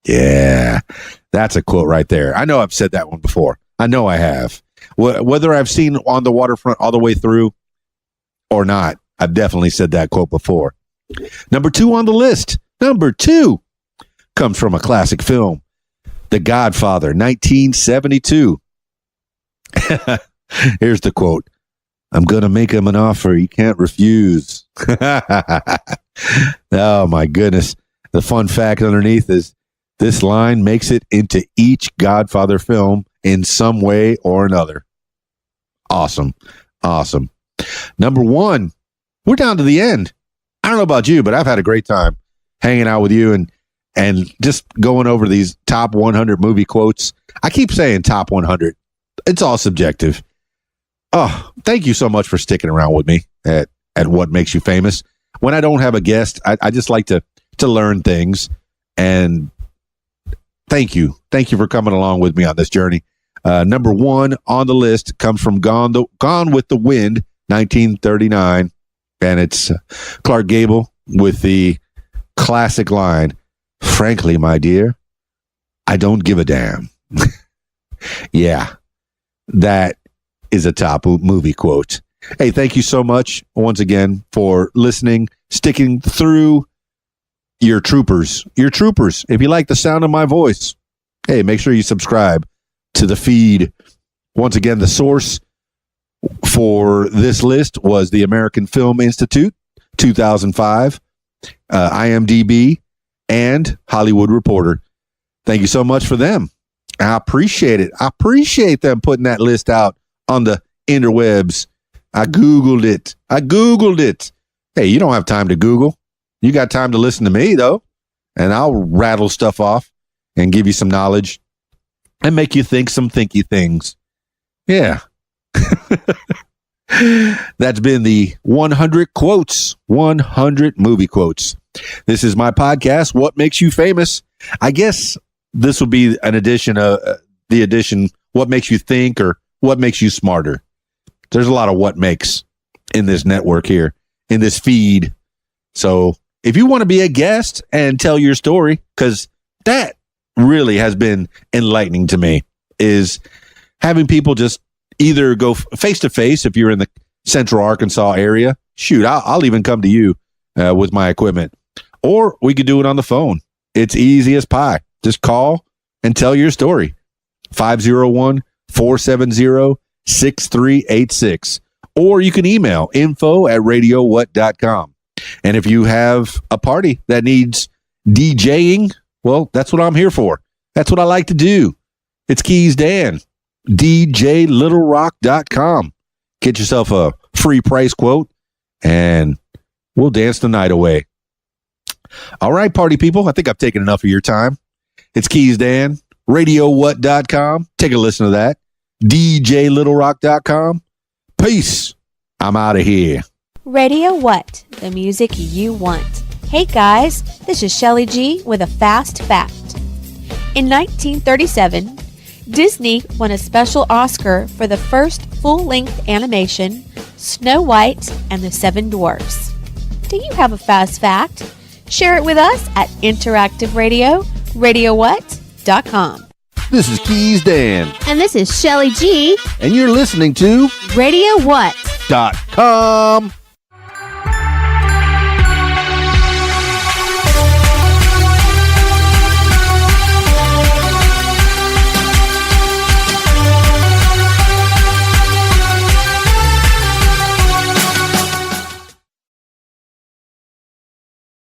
Yeah, that's a quote right there. I know I've said that one before. I know I have. Whether I've seen On the Waterfront all the way through or not, I've definitely said that quote before. Number 2 on the list. Number 2 comes from a classic film, The Godfather, 1972. Here's the quote. "I'm going to make him an offer he can't refuse." Oh, my goodness. The fun fact underneath is this line makes it into each Godfather film in some way or another. Awesome. Awesome. Number 1, we're down to the end. I don't know about you, but I've had a great time hanging out with you and just going over these top 100 movie quotes. I keep saying top 100. It's all subjective. Oh, thank you so much for sticking around with me at What Makes You Famous. When I don't have a guest, I just like to learn things. And thank you. Thank you for coming along with me on this journey. Number 1 on the list comes from Gone with the Wind, 1939. And it's Clark Gable with the classic line, "Frankly, my dear, I don't give a damn." Yeah, that is a top movie quote. Hey, thank you so much once again for listening, sticking through. Your troopers. If you like the sound of my voice, hey, make sure you subscribe to the feed. Once again, the source for this list was the American Film Institute, 2005, IMDb, and Hollywood Reporter. Thank you so much for them. I appreciate it. I appreciate them putting that list out on the interwebs. I Googled it. Hey, you don't have time to Google. You got time to listen to me, though, and I'll rattle stuff off and give you some knowledge and make you think some thinky things. Yeah. That's been the 100 quotes, 100 movie quotes. This is my podcast, What Makes You Famous. I guess this will be an edition of the edition, What Makes You Think or What Makes You Smarter. There's a lot of what makes in this network here, in this feed. So if you want to be a guest and tell your story, because that really has been enlightening to me, is having people just either go face to face if you're in the Central Arkansas area. Shoot, I'll even come to you with my equipment. Or we could do it on the phone. It's easy as pie. Just call and tell your story. 501-470-6386. or you can email info@radiowhat.com. And if you have a party that needs DJing, well, that's what I'm here for. That's what I like to do. It's Keys Dan, DJLittleRock.com. Get yourself a free price quote, and we'll dance the night away. All right, party people, I think I've taken enough of your time. It's Keys Dan, RadioWhat.com. Take a listen to that. DJLittleRock.com. Peace. I'm out of here. Radio What? The music you want. Hey guys, this is Shelly G with a fast fact. In 1937, Disney won a special Oscar for the first full-length animation, Snow White and the Seven Dwarfs. Do you have a fast fact? Share it with us at Interactive Radio, RadioWhat.com. This is Keys Dan, And this is Shelly G. and you're listening to Radio What? .com.